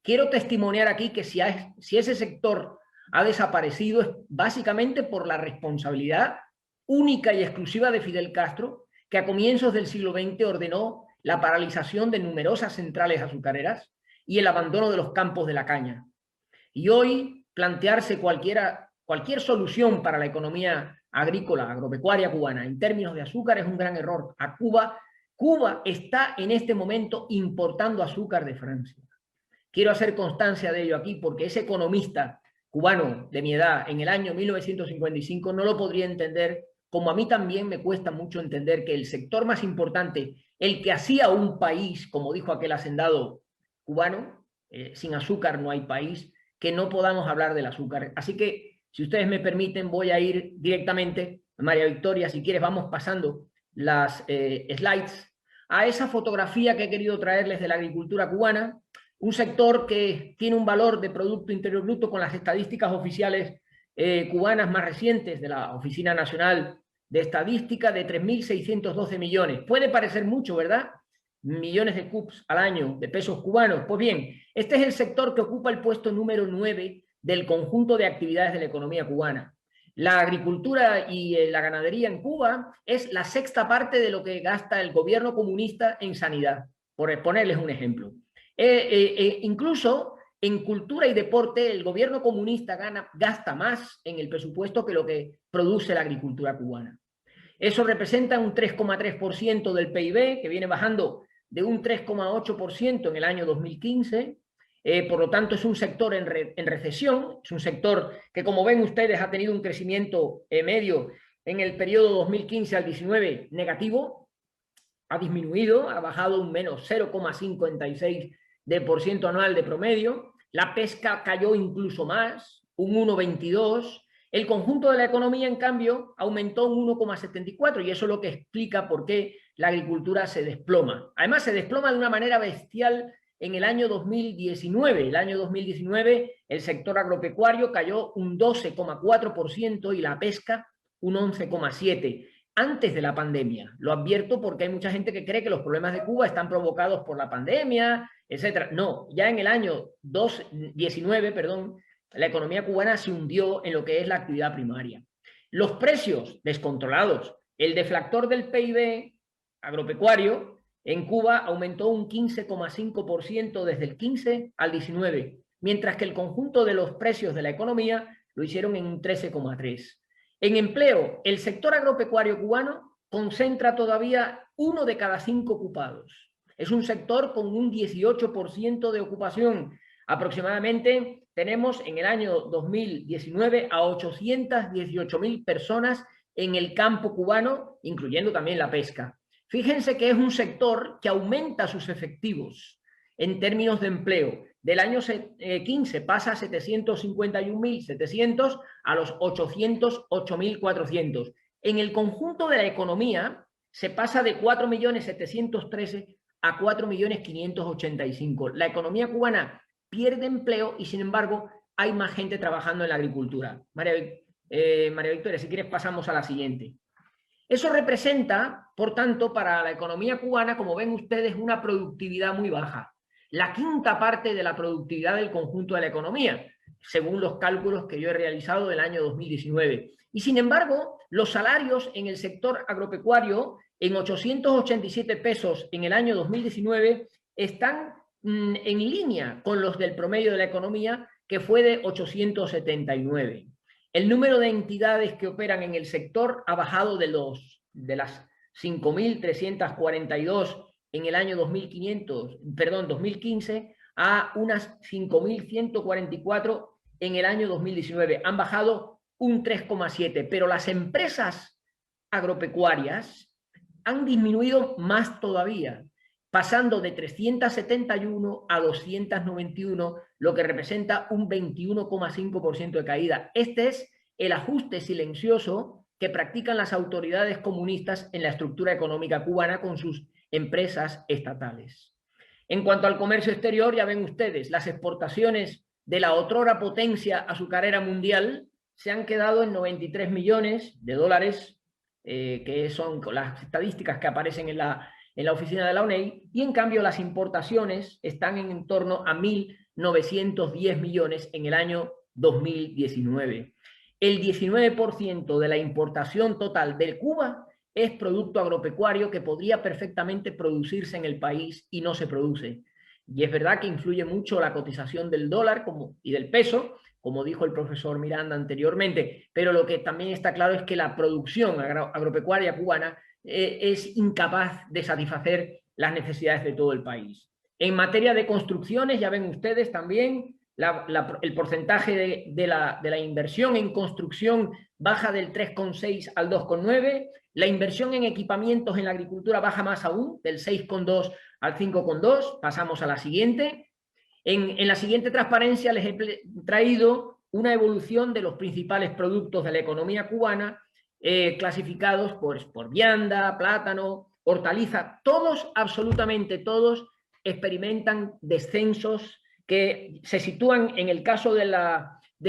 Quiero testimoniar aquí que si ese sector ha desaparecido es básicamente por la responsabilidad única y exclusiva de Fidel Castro, que a comienzos del siglo XX ordenó la paralización de numerosas centrales azucareras y el abandono de los campos de la caña. Y hoy plantearse cualquier solución para la economía agrícola, agropecuaria cubana en términos de azúcar es un gran error. Cuba está en este momento importando azúcar de Francia. Quiero hacer constancia de ello aquí porque ese economista cubano de mi edad en el año 1955 no lo podría entender, como a mí también me cuesta mucho entender que el sector más importante, el que hacía un país, como dijo aquel hacendado cubano, sin azúcar no hay país, que no podamos hablar del azúcar. Así que, si ustedes me permiten, voy a ir directamente, María Victoria, si quieres vamos pasando las slides, a esa fotografía que he querido traerles de la agricultura cubana, un sector que tiene un valor de Producto Interior Bruto con las estadísticas oficiales cubanas más recientes de la Oficina Nacional de Estadística de 3.612 millones. Puede parecer mucho, ¿verdad? Millones de cups al año de pesos cubanos. Pues bien, este es el sector que ocupa el puesto número 9 del conjunto de actividades de la economía cubana. La agricultura y la ganadería en Cuba es la sexta parte de lo que gasta el gobierno comunista en sanidad, por ponerles un ejemplo. Incluso en cultura y deporte el gobierno comunista gasta más en el presupuesto que lo que produce la agricultura cubana. Eso representa un 3,3% del PIB, que viene bajando de un 3,8% en el año 2015. Por lo tanto, es un sector en recesión, es un sector que, como ven ustedes, ha tenido un crecimiento medio en el periodo 2015 al 19 negativo, ha disminuido, ha bajado un menos 0,56% anual de promedio. La pesca cayó incluso más, un 1,22%. El conjunto de la economía, en cambio, aumentó un 1,74%, y eso es lo que explica por qué la agricultura se desploma. Además, se desploma de una manera bestial en el año 2019. El año 2019 el sector agropecuario cayó un 12,4% y la pesca un 11,7%. Antes de la pandemia. Lo advierto porque hay mucha gente que cree que los problemas de Cuba están provocados por la pandemia, etc. No, ya en el año 2019, la economía cubana se hundió en lo que es la actividad primaria. Los precios descontrolados, el deflactor del PIB agropecuario en Cuba aumentó un 15,5% desde el 15 al 19, mientras que el conjunto de los precios de la economía lo hicieron en un 13,3%. En empleo, el sector agropecuario cubano concentra todavía 1 de cada 5 ocupados. Es un sector con un 18% de ocupación. Aproximadamente tenemos en el año 2019 a 818.000 personas en el campo cubano, incluyendo también la pesca. Fíjense que es un sector que aumenta sus efectivos en términos de empleo. Del año 15 pasa a 751.700 a los 808.400. En el conjunto de la economía se pasa de 4.713.000 a 4.585.000. La economía cubana pierde empleo y, sin embargo, hay más gente trabajando en la agricultura. María Victoria, si quieres pasamos a la siguiente. Eso representa, por tanto, para la economía cubana, como ven ustedes, una productividad muy baja. La quinta parte de la productividad del conjunto de la economía, según los cálculos que yo he realizado del año 2019. Y sin embargo, los salarios en el sector agropecuario, en 887 pesos en el año 2019, están en línea con los del promedio de la economía, que fue de 879. El número de entidades que operan en el sector ha bajado de las 5.342 en el año 2015 a unas 5.144 en el año 2019. Han bajado un 3,7%, pero las empresas agropecuarias han disminuido más todavía, pasando de 371 a 291, lo que representa un 21,5% de caída. Este es el ajuste silencioso que practican las autoridades comunistas en la estructura económica cubana con sus empresas estatales. En cuanto al comercio exterior, ya ven ustedes, las exportaciones de la otrora potencia azucarera mundial se han quedado en 93 millones de dólares, que son las estadísticas que aparecen en la oficina de la ONEI, y en cambio las importaciones están en torno a 1.910 millones en el año 2019. El 19% de la importación total de Cuba es producto agropecuario que podría perfectamente producirse en el país y no se produce. Y es verdad que influye mucho la cotización del dólar y del peso, como dijo el profesor Miranda anteriormente, pero lo que también está claro es que la producción agropecuaria cubana es incapaz de satisfacer las necesidades de todo el país. En materia de construcciones, ya ven ustedes también, el porcentaje de la inversión en construcción baja del 3,6 al 2,9. La inversión en equipamientos en la agricultura baja más aún, del 6,2 al 5,2. Pasamos a la siguiente. En la siguiente transparencia les he traído una evolución de los principales productos de la economía cubana, clasificados por vianda, plátano, hortaliza. Todos, absolutamente todos, experimentan descensos que se sitúan, en el caso de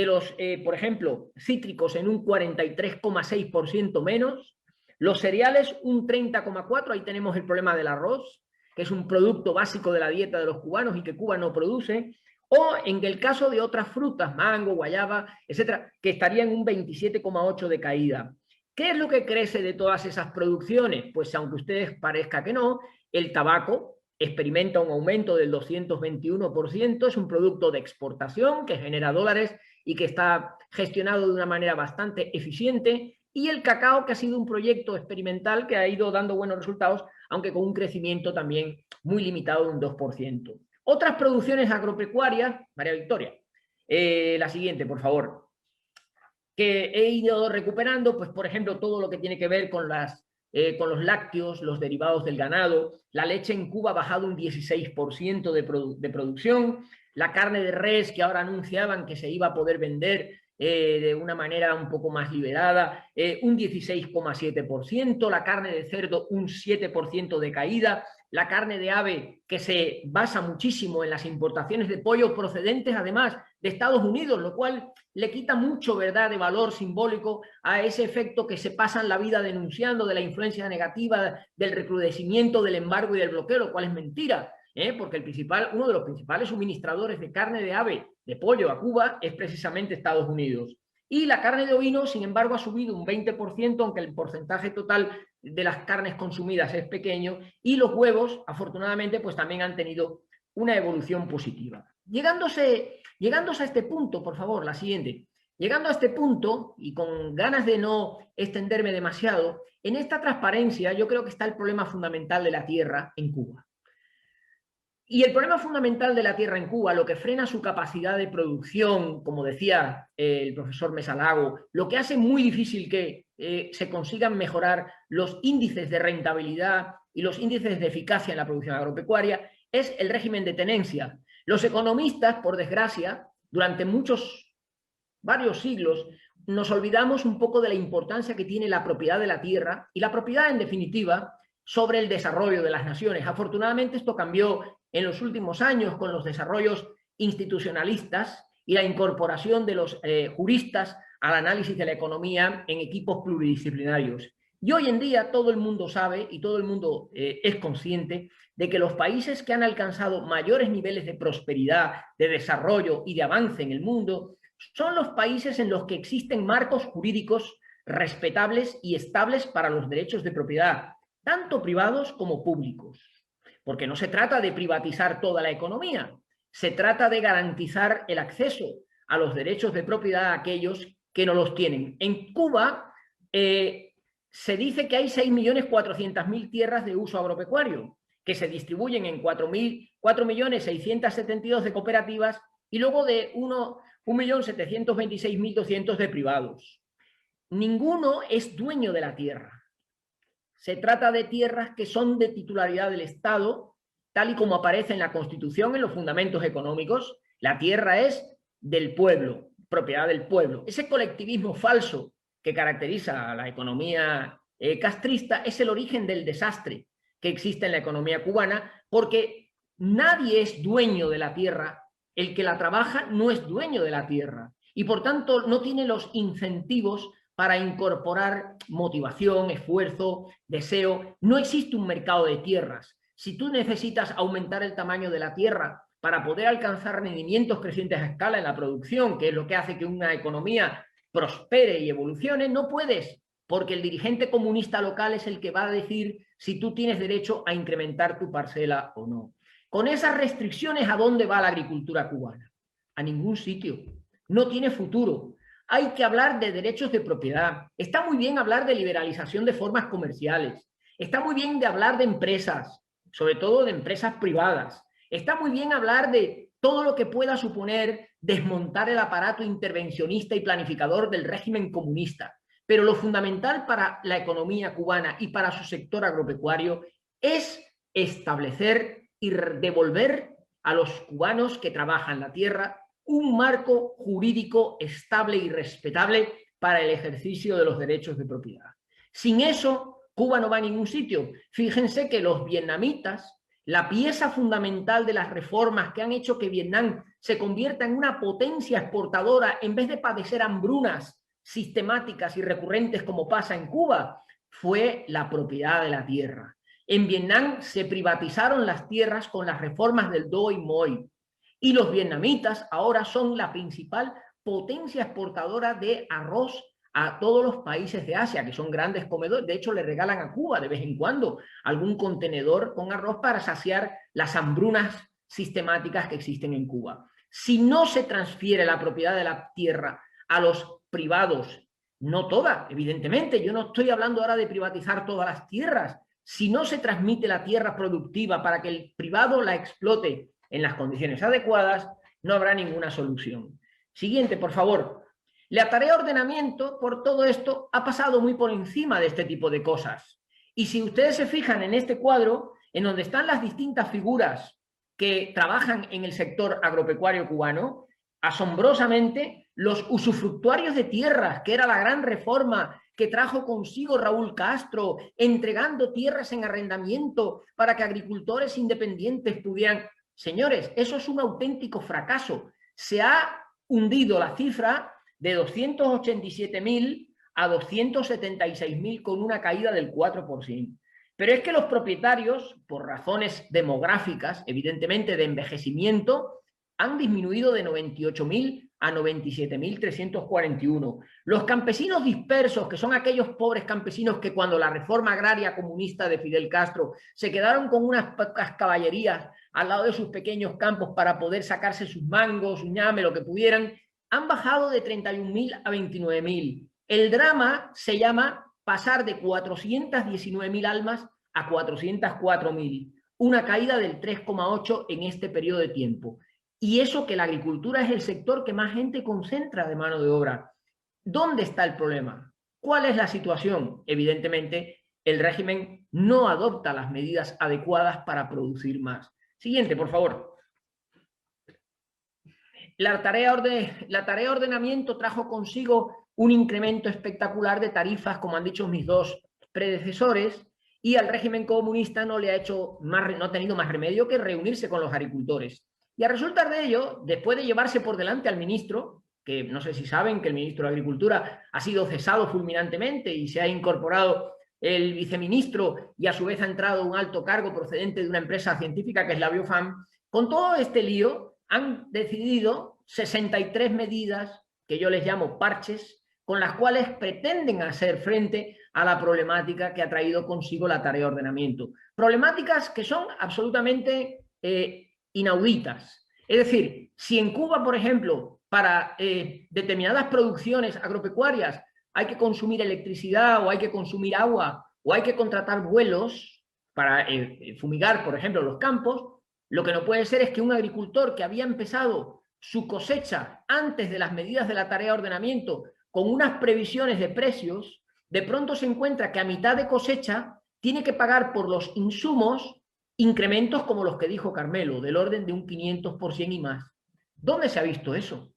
los, por ejemplo, cítricos, en un 43,6% menos, los cereales un 30,4%, ahí tenemos el problema del arroz, que es un producto básico de la dieta de los cubanos y que Cuba no produce, o en el caso de otras frutas, mango, guayaba, etcétera, que estarían en un 27,8% de caída. ¿Qué es lo que crece de todas esas producciones? Pues aunque a ustedes parezca que no, el tabaco experimenta un aumento del 221%, es un producto de exportación que genera dólares y que está gestionado de una manera bastante eficiente, y el cacao, que ha sido un proyecto experimental que ha ido dando buenos resultados, aunque con un crecimiento también muy limitado de un 2%. Otras producciones agropecuarias, María Victoria, la siguiente, por favor, que he ido recuperando, pues por ejemplo, todo lo que tiene que ver con los lácteos, los derivados del ganado. La leche en Cuba ha bajado un 16% de producción. La carne de res, que ahora anunciaban que se iba a poder vender de una manera un poco más liberada, un 16,7%. La carne de cerdo, un 7% de caída. La carne de ave, que se basa muchísimo en las importaciones de pollo procedentes además de Estados Unidos, lo cual le quita mucho, ¿verdad?, de valor simbólico a ese efecto que se pasan la vida denunciando de la influencia negativa, del recrudecimiento, del embargo y del bloqueo, lo cual es mentira, porque uno de los principales suministradores de carne de ave, de pollo a Cuba, es precisamente Estados Unidos. Y la carne de ovino, sin embargo, ha subido un 20%, aunque el porcentaje total de las carnes consumidas es pequeño, y los huevos, afortunadamente, pues también han tenido una evolución positiva. Llegándose a este punto, por favor, la siguiente. Llegando a este punto, y con ganas de no extenderme demasiado, en esta transparencia yo creo que está el problema fundamental de la tierra en Cuba. Y el problema fundamental de la tierra en Cuba, lo que frena su capacidad de producción, como decía el profesor Mesalago, lo que hace muy difícil que se consigan mejorar los índices de rentabilidad y los índices de eficacia en la producción agropecuaria, es el régimen de tenencia. Los economistas, por desgracia, durante varios siglos, nos olvidamos un poco de la importancia que tiene la propiedad de la tierra y la propiedad, en definitiva, sobre el desarrollo de las naciones. Afortunadamente, esto cambió en los últimos años con los desarrollos institucionalistas y la incorporación de los juristas al análisis de la economía en equipos pluridisciplinarios. Y hoy en día todo el mundo sabe y todo el mundo es consciente de que los países que han alcanzado mayores niveles de prosperidad, de desarrollo y de avance en el mundo son los países en los que existen marcos jurídicos respetables y estables para los derechos de propiedad, tanto privados como públicos. Porque no se trata de privatizar toda la economía, se trata de garantizar el acceso a los derechos de propiedad a aquellos que no los tienen. En Cuba se dice que hay 6.400.000 tierras de uso agropecuario, que se distribuyen en 4.672.000 de cooperativas y luego de 1.726.200 de privados. Ninguno es dueño de la tierra. Se trata de tierras que son de titularidad del Estado, tal y como aparece en la Constitución, en los fundamentos económicos. La tierra es del pueblo, propiedad del pueblo. Ese colectivismo falso que caracteriza a la economía castrista es el origen del desastre que existe en la economía cubana, porque nadie es dueño de la tierra. El que la trabaja no es dueño de la tierra y, por tanto, no tiene los incentivos para incorporar motivación, esfuerzo, deseo. No existe un mercado de tierras. Si tú necesitas aumentar el tamaño de la tierra para poder alcanzar rendimientos crecientes a escala en la producción, que es lo que hace que una economía prospere y evolucione, no puedes, porque el dirigente comunista local es el que va a decir si tú tienes derecho a incrementar tu parcela o no. Con esas restricciones, ¿a dónde va la agricultura cubana? A ningún sitio. No tiene futuro. Hay que hablar de derechos de propiedad. Está muy bien hablar de liberalización de formas comerciales. Está muy bien de hablar de empresas, sobre todo de empresas privadas. Está muy bien hablar de todo lo que pueda suponer desmontar el aparato intervencionista y planificador del régimen comunista. Pero lo fundamental para la economía cubana y para su sector agropecuario es establecer y devolver a los cubanos que trabajan la tierra un marco jurídico estable y respetable para el ejercicio de los derechos de propiedad. Sin eso, Cuba no va a ningún sitio. Fíjense que los vietnamitas, la pieza fundamental de las reformas que han hecho que Vietnam se convierta en una potencia exportadora en vez de padecer hambrunas sistemáticas y recurrentes como pasa en Cuba, fue la propiedad de la tierra. En Vietnam se privatizaron las tierras con las reformas del Doi Moi y los vietnamitas ahora son la principal potencia exportadora de arroz a todos los países de Asia, que son grandes comedores. De hecho, le regalan a Cuba de vez en cuando algún contenedor con arroz para saciar las hambrunas sistemáticas que existen en Cuba. Si no se transfiere la propiedad de la tierra a los privados, no toda, evidentemente, yo no estoy hablando ahora de privatizar todas las tierras, si no se transmite la tierra productiva para que el privado la explote en las condiciones adecuadas, no habrá ninguna solución. Siguiente, por favor. La tarea de ordenamiento, por todo esto, ha pasado muy por encima de este tipo de cosas. Y si ustedes se fijan en este cuadro, en donde están las distintas figuras que trabajan en el sector agropecuario cubano, asombrosamente, los usufructuarios de tierras, que era la gran reforma que trajo consigo Raúl Castro, entregando tierras en arrendamiento para que agricultores independientes pudieran... Señores, eso es un auténtico fracaso. Se ha hundido la cifra de 287.000 a 276.000 con una caída del 4%. Pero es que los propietarios, por razones demográficas, evidentemente de envejecimiento, han disminuido de 98.000 a 97.341. Los campesinos dispersos, que son aquellos pobres campesinos que cuando la reforma agraria comunista de Fidel Castro se quedaron con unas pocas caballerías al lado de sus pequeños campos para poder sacarse sus mangos, su ñame, lo que pudieran, han bajado de 31.000 a 29.000. El drama se llama pasar de 419.000 almas a 404.000, una caída del 3,8 en este periodo de tiempo. Y eso que la agricultura es el sector que más gente concentra de mano de obra. ¿Dónde está el problema? ¿Cuál es la situación? Evidentemente, el régimen no adopta las medidas adecuadas para producir más. Siguiente, por favor. La tarea de ordenamiento trajo consigo un incremento espectacular de tarifas, como han dicho mis dos predecesores, y al régimen comunista no le ha tenido más remedio que reunirse con los agricultores. Y a resultar de ello, después de llevarse por delante al ministro, que no sé si saben que el ministro de Agricultura ha sido cesado fulminantemente y se ha incorporado el viceministro y a su vez ha entrado un alto cargo procedente de una empresa científica que es la Biofam, con todo este lío han decidido 63 medidas, que yo les llamo parches, con las cuales pretenden hacer frente a la problemática que ha traído consigo la tarea de ordenamiento. Problemáticas que son absolutamente inauditas. Es decir, si en Cuba, por ejemplo, para determinadas producciones agropecuarias hay que consumir electricidad o hay que consumir agua o hay que contratar vuelos para fumigar, por ejemplo, los campos, lo que no puede ser es que un agricultor que había empezado su cosecha antes de las medidas de la tarea de ordenamiento con unas previsiones de precios, de pronto se encuentra que a mitad de cosecha tiene que pagar por los insumos incrementos como los que dijo Carmelo, del orden de un 500% y más. ¿Dónde se ha visto eso?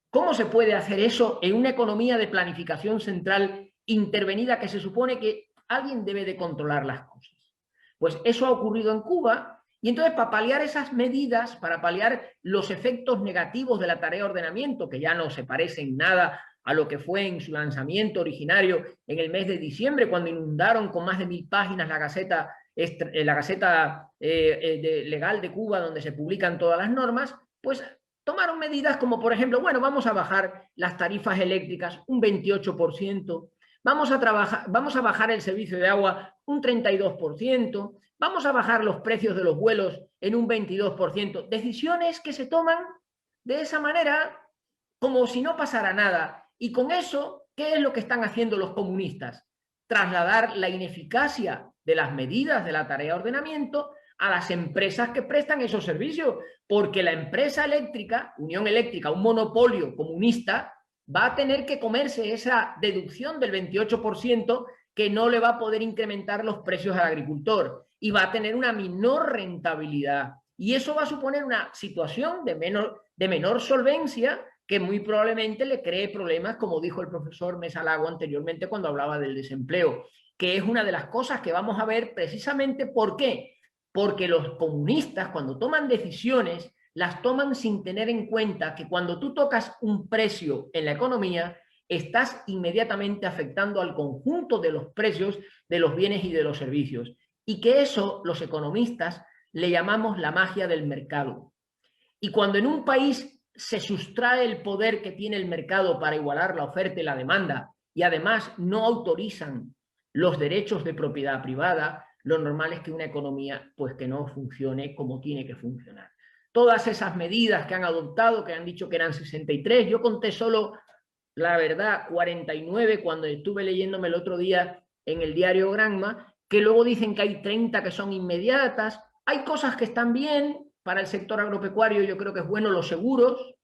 ¿Cómo se puede hacer eso en una economía de planificación central intervenida que se supone que alguien debe de controlar las cosas? Pues eso ha ocurrido en Cuba y entonces para paliar esas medidas, para paliar los efectos negativos de la tarea de ordenamiento, que ya no se parecen nada a lo que fue en su lanzamiento originario en el mes de diciembre, cuando inundaron con más de 1000 páginas la Gaceta legal de Cuba, donde se publican todas las normas, pues tomaron medidas como, por ejemplo, bueno, vamos a bajar las tarifas eléctricas un 28%, vamos a bajar el servicio de agua un 32%, vamos a bajar los precios de los vuelos en un 22%. Decisiones que se toman de esa manera como si no pasara nada. Y con eso, ¿qué es lo que están haciendo los comunistas? Trasladar la ineficacia de las medidas de la tarea de ordenamiento a las empresas que prestan esos servicios, porque la empresa eléctrica, Unión Eléctrica, un monopolio comunista, va a tener que comerse esa deducción del 28% que no le va a poder incrementar los precios al agricultor y va a tener una menor rentabilidad. Y eso va a suponer una situación de menor solvencia que muy probablemente le cree problemas, como dijo el profesor Mesa Lago anteriormente cuando hablaba del desempleo, que es una de las cosas que vamos a ver precisamente. ¿Por qué? Porque los comunistas, cuando toman decisiones, las toman sin tener en cuenta que cuando tú tocas un precio en la economía, estás inmediatamente afectando al conjunto de los precios de los bienes y de los servicios. Y que eso los economistas le llamamos la magia del mercado. Y cuando en un país se sustrae el poder que tiene el mercado para igualar la oferta y la demanda, y además no autorizan los derechos de propiedad privada, lo normal es que una economía pues que no funcione como tiene que funcionar. Todas esas medidas que han adoptado, que han dicho que eran 63, yo conté solo, la verdad, 49 cuando estuve leyéndome el otro día en el diario Granma, que luego dicen que hay 30 que son inmediatas. Hay cosas que están bien para el sector agropecuario, yo creo que es bueno los seguros.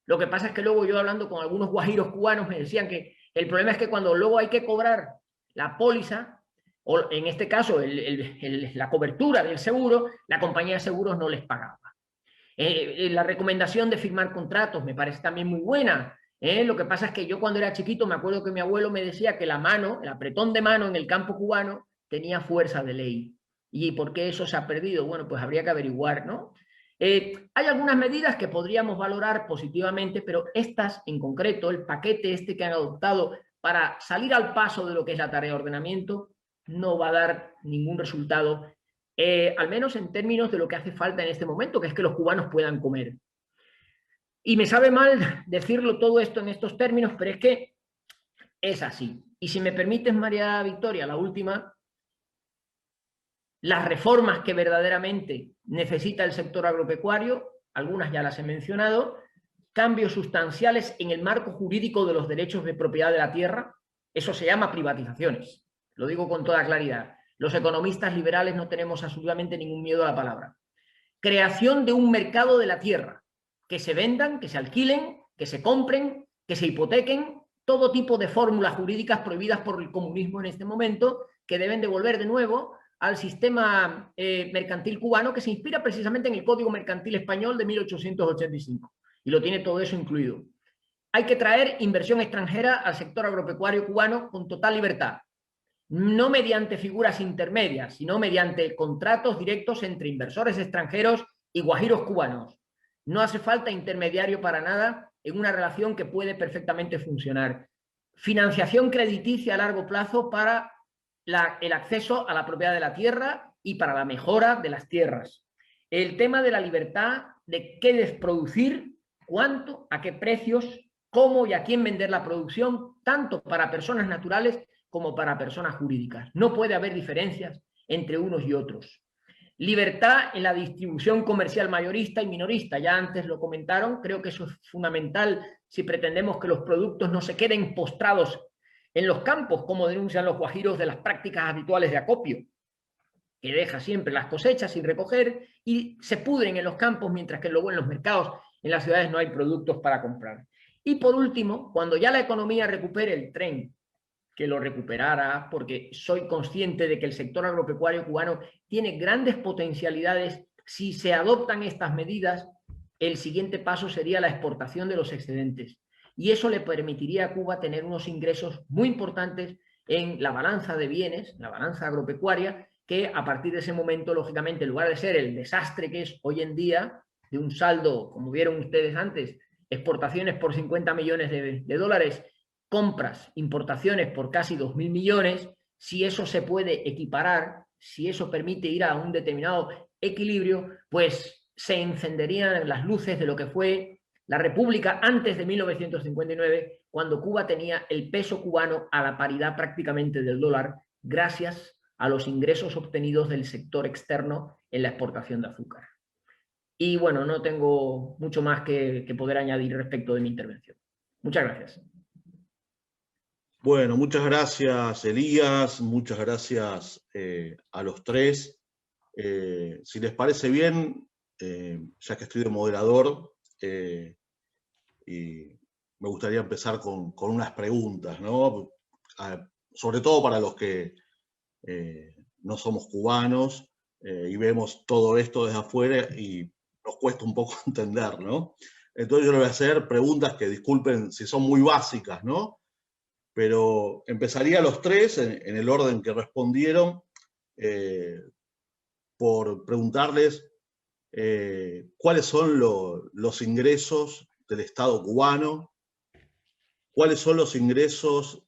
Lo que pasa es que luego yo hablando con algunos guajiros cubanos me decían que el problema es que cuando luego hay que cobrar la póliza, o en este caso la cobertura del seguro, la compañía de seguros no les pagaba. La recomendación de firmar contratos me parece también muy buena. Lo que pasa es que yo cuando era chiquito me acuerdo que mi abuelo me decía que la mano, el apretón de mano en el campo cubano tenía fuerza de ley. ¿Y por qué eso se ha perdido? Bueno, pues habría que averiguar, ¿no? Hay algunas medidas que podríamos valorar positivamente, pero estas en concreto, el paquete este que han adoptado para salir al paso de lo que es la tarea de ordenamiento, no va a dar ningún resultado, al menos en términos de lo que hace falta en este momento, que es que los cubanos puedan comer. Y me sabe mal decirlo todo esto en estos términos, pero es que es así. Y si me permites, María Victoria, la última, las reformas que verdaderamente necesita el sector agropecuario, algunas ya las he mencionado, cambios sustanciales en el marco jurídico de los derechos de propiedad de la tierra, eso se llama privatizaciones, lo digo con toda claridad. Los economistas liberales no tenemos absolutamente ningún miedo a la palabra. Creación de un mercado de la tierra, que se vendan, que se alquilen, que se compren, que se hipotequen, todo tipo de fórmulas jurídicas prohibidas por el comunismo en este momento, que deben devolver de nuevo al sistema mercantil cubano, que se inspira precisamente en el Código Mercantil Español de 1885, y lo tiene todo eso incluido. Hay que traer inversión extranjera al sector agropecuario cubano con total libertad, no mediante figuras intermedias, sino mediante contratos directos entre inversores extranjeros y guajiros cubanos. No hace falta intermediario para nada en una relación que puede perfectamente funcionar. Financiación crediticia a largo plazo para el acceso a la propiedad de la tierra y para la mejora de las tierras. El tema de la libertad de qué producir, cuánto, a qué precios, cómo y a quién vender la producción, tanto para personas naturales como para personas jurídicas. No puede haber diferencias entre unos y otros. Libertad en la distribución comercial mayorista y minorista, ya antes lo comentaron, creo que eso es fundamental si pretendemos que los productos no se queden postrados en los campos, como denuncian los guajiros de las prácticas habituales de acopio, que deja siempre las cosechas sin recoger y se pudren en los campos, mientras que luego en los mercados, en las ciudades no hay productos para comprar. Y por último, cuando ya la economía recupere el tren, que lo recuperara, porque soy consciente de que el sector agropecuario cubano tiene grandes potencialidades. Si se adoptan estas medidas, el siguiente paso sería la exportación de los excedentes. Y eso le permitiría a Cuba tener unos ingresos muy importantes en la balanza de bienes, la balanza agropecuaria, que a partir de ese momento, lógicamente, en lugar de ser el desastre que es hoy en día, de un saldo, como vieron ustedes antes, exportaciones por 50 millones de dólares, compras, importaciones por casi 2.000 millones, si eso se puede equiparar, si eso permite ir a un determinado equilibrio, pues se encenderían las luces de lo que fue la República antes de 1959, cuando Cuba tenía el peso cubano a la paridad prácticamente del dólar, gracias a los ingresos obtenidos del sector externo en la exportación de azúcar. Y bueno, no tengo mucho más que poder añadir respecto de mi intervención. Muchas gracias. Bueno, muchas gracias, Elías, muchas gracias a los tres. Si les parece bien, ya que estoy de moderador, y me gustaría empezar con unas preguntas, ¿no? Sobre todo para los que no somos cubanos y vemos todo esto desde afuera y nos cuesta un poco entender, ¿no? Entonces yo les voy a hacer preguntas que, disculpen si son muy básicas, ¿no? Pero empezaría los tres, en el orden que respondieron, por preguntarles cuáles son los ingresos del Estado cubano, cuáles son los ingresos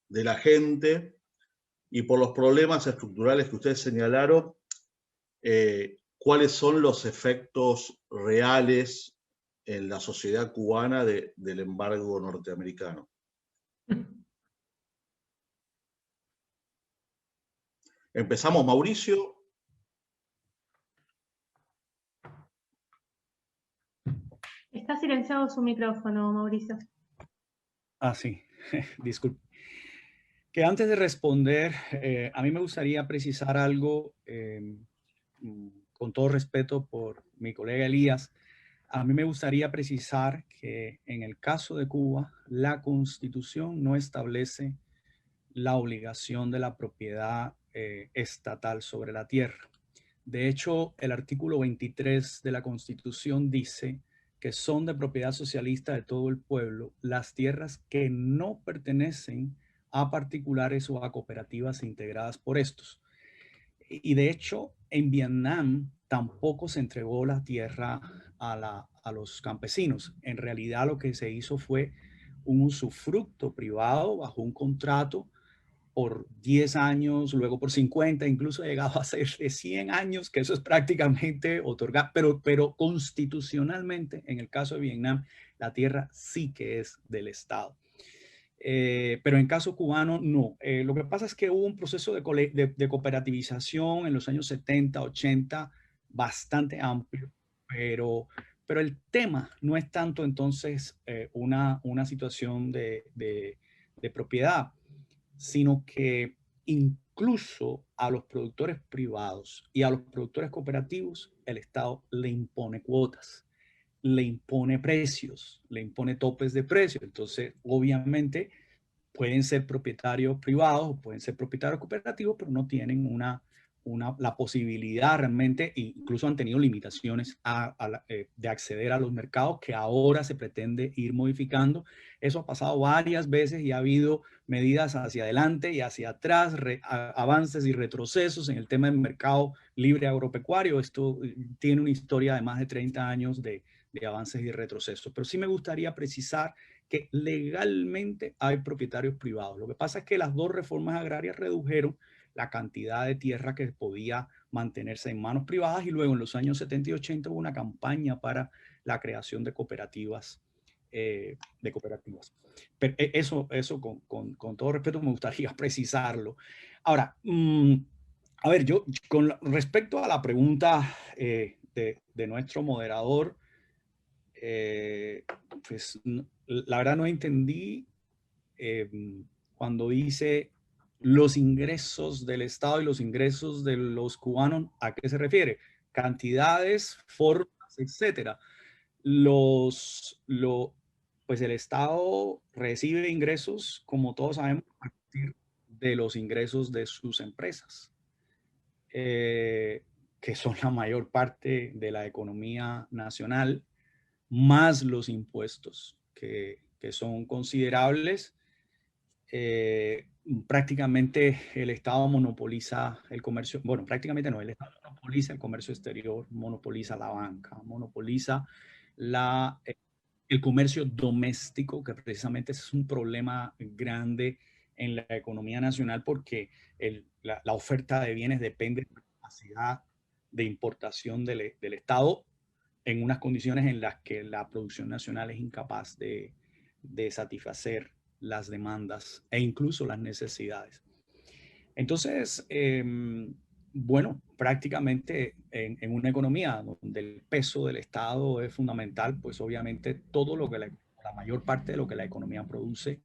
de la gente, y por los problemas estructurales que ustedes señalaron, cuáles son los efectos reales en la sociedad cubana del embargo norteamericano. Empezamos, Mauricio. Está silenciado su micrófono, Mauricio. Ah, sí, disculpe. Que antes de responder, a mí me gustaría precisar algo, con todo respeto por mi colega Elías. A mí me gustaría precisar que en el caso de Cuba, la Constitución no establece la obligación de la propiedad estatal sobre la tierra. De hecho, el artículo 23 de la Constitución dice que son de propiedad socialista de todo el pueblo las tierras que no pertenecen a particulares o a cooperativas integradas por estos. Y de hecho, en Vietnam tampoco se entregó la tierra a los campesinos. En realidad lo que se hizo fue un usufructo privado bajo un contrato por 10 años, luego por 50, incluso ha llegado a ser de 100 años, que eso es prácticamente otorgar, pero constitucionalmente, en el caso de Vietnam, la tierra sí que es del Estado. Pero en caso cubano, no. Lo que pasa es que hubo un proceso de cooperativización en los años 70, 80, bastante amplio, pero el tema no es tanto entonces una situación de propiedad, sino que incluso a los productores privados y a los productores cooperativos, el Estado le impone cuotas, le impone precios, le impone topes de precios. Entonces, obviamente, pueden ser propietarios privados, pueden ser propietarios cooperativos, pero no tienen la posibilidad realmente, incluso han tenido limitaciones de acceder a los mercados que ahora se pretende ir modificando. Eso ha pasado varias veces y ha habido medidas hacia adelante y hacia atrás, avances y retrocesos en el tema del mercado libre agropecuario. Esto tiene una historia de más de 30 años de avances y retrocesos. Pero sí me gustaría precisar que legalmente hay propietarios privados. Lo que pasa es que las dos reformas agrarias redujeron la cantidad de tierra que podía mantenerse en manos privadas y luego en los años 70 y 80 hubo una campaña para la creación de cooperativas. Pero eso con todo respeto me gustaría precisarlo. Ahora, a ver, yo con respecto a la pregunta de nuestro moderador, pues la verdad no entendí cuando dice los ingresos del Estado y los ingresos de los cubanos, ¿a qué se refiere? Cantidades, formas, etcétera. Pues el Estado recibe ingresos, como todos sabemos, a partir de los ingresos de sus empresas, que son la mayor parte de la economía nacional, más los impuestos, que son considerables. Prácticamente el Estado monopoliza el comercio, bueno, prácticamente no, el Estado monopoliza el comercio exterior, monopoliza la banca, monopoliza el comercio doméstico, que precisamente es un problema grande en la economía nacional porque la oferta de bienes depende de la capacidad de importación del Estado en unas condiciones en las que la producción nacional es incapaz de satisfacer las demandas e incluso las necesidades. Entonces, bueno, prácticamente en una economía donde el peso del Estado es fundamental, pues obviamente todo lo que la mayor parte de lo que la economía produce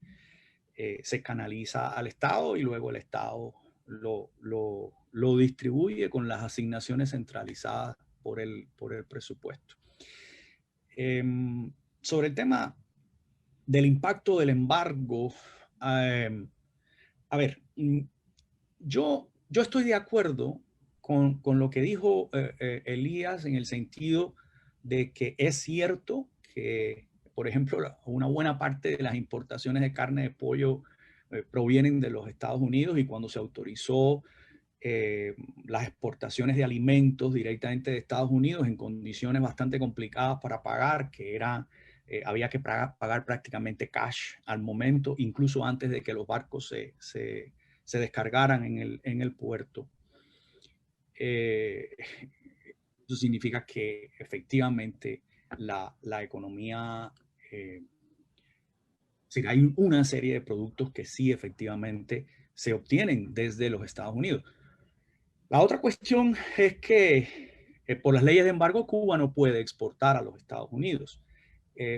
se canaliza al Estado y luego el Estado lo distribuye con las asignaciones centralizadas por el presupuesto. Sobre el tema del impacto del embargo, a ver, yo estoy de acuerdo con lo que dijo Elías en el sentido de que es cierto que, por ejemplo, una buena parte de las importaciones de carne de pollo provienen de los Estados Unidos y cuando se autorizó las exportaciones de alimentos directamente de Estados Unidos en condiciones bastante complicadas para pagar, que era, había que pagar prácticamente cash al momento, incluso antes de que los barcos se descargaran en el puerto. Eso significa que efectivamente la economía, hay una serie de productos que sí efectivamente se obtienen desde los Estados Unidos. La otra cuestión es que por las leyes de embargo Cuba no puede exportar a los Estados Unidos.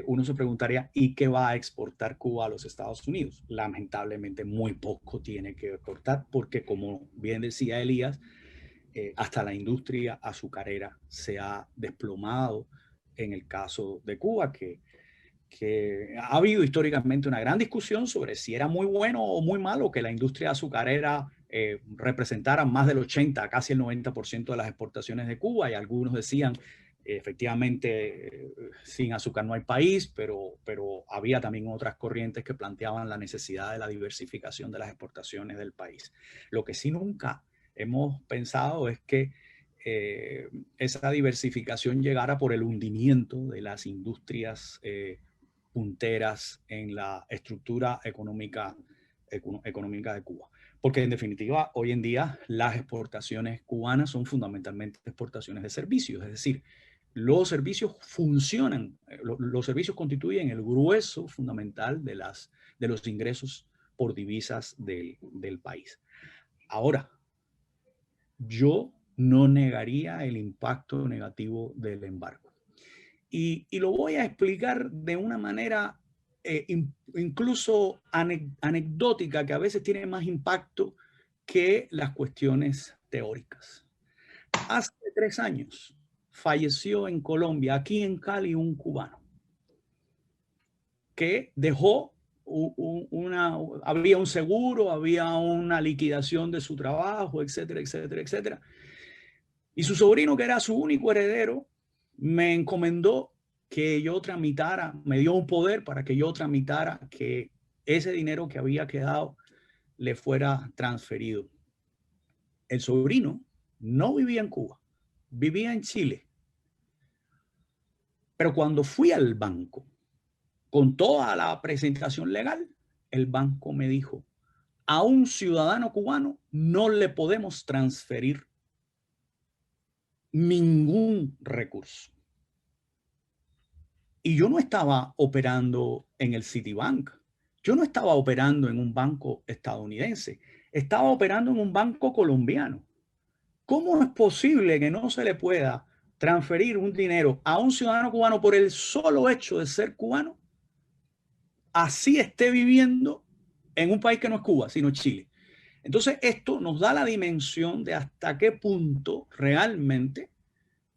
Uno se preguntaría, ¿y qué va a exportar Cuba a los Estados Unidos? Lamentablemente muy poco tiene que exportar porque, como bien decía Elías, hasta la industria azucarera se ha desplomado en el caso de Cuba, que ha habido históricamente una gran discusión sobre si era muy bueno o muy malo que la industria azucarera representara más del 80, casi el 90% de las exportaciones de Cuba, y algunos decían efectivamente sin azúcar no hay país, pero había también otras corrientes que planteaban la necesidad de la diversificación de las exportaciones del país. Lo que sí nunca hemos pensado es que esa diversificación llegara por el hundimiento de las industrias punteras en la estructura económica de Cuba. Porque en definitiva, hoy en día las exportaciones cubanas son fundamentalmente exportaciones de servicios, es decir, los servicios funcionan, los servicios constituyen el grueso fundamental de los ingresos por divisas del país. Ahora, yo no negaría el impacto negativo del embargo. Y lo voy a explicar de una manera incluso anecdótica, que a veces tiene más impacto que las cuestiones teóricas. Hace 3 años falleció en Colombia, aquí en Cali, un cubano que dejó había un seguro, había una liquidación de su trabajo, etcétera, etcétera, etcétera. Y su sobrino, que era su único heredero, me encomendó que yo tramitara, me dio un poder para que yo tramitara que ese dinero que había quedado le fuera transferido. El sobrino no vivía en Cuba, vivía en Chile. Pero cuando fui al banco, con toda la presentación legal, el banco me dijo, a un ciudadano cubano no le podemos transferir ningún recurso. Y yo no estaba operando en el Citibank. Yo no estaba operando en un banco estadounidense. Estaba operando en un banco colombiano. ¿Cómo es posible que no se le pueda transferir un dinero a un ciudadano cubano por el solo hecho de ser cubano? Así esté viviendo en un país que no es Cuba, sino Chile. Entonces, esto nos da la dimensión de hasta qué punto realmente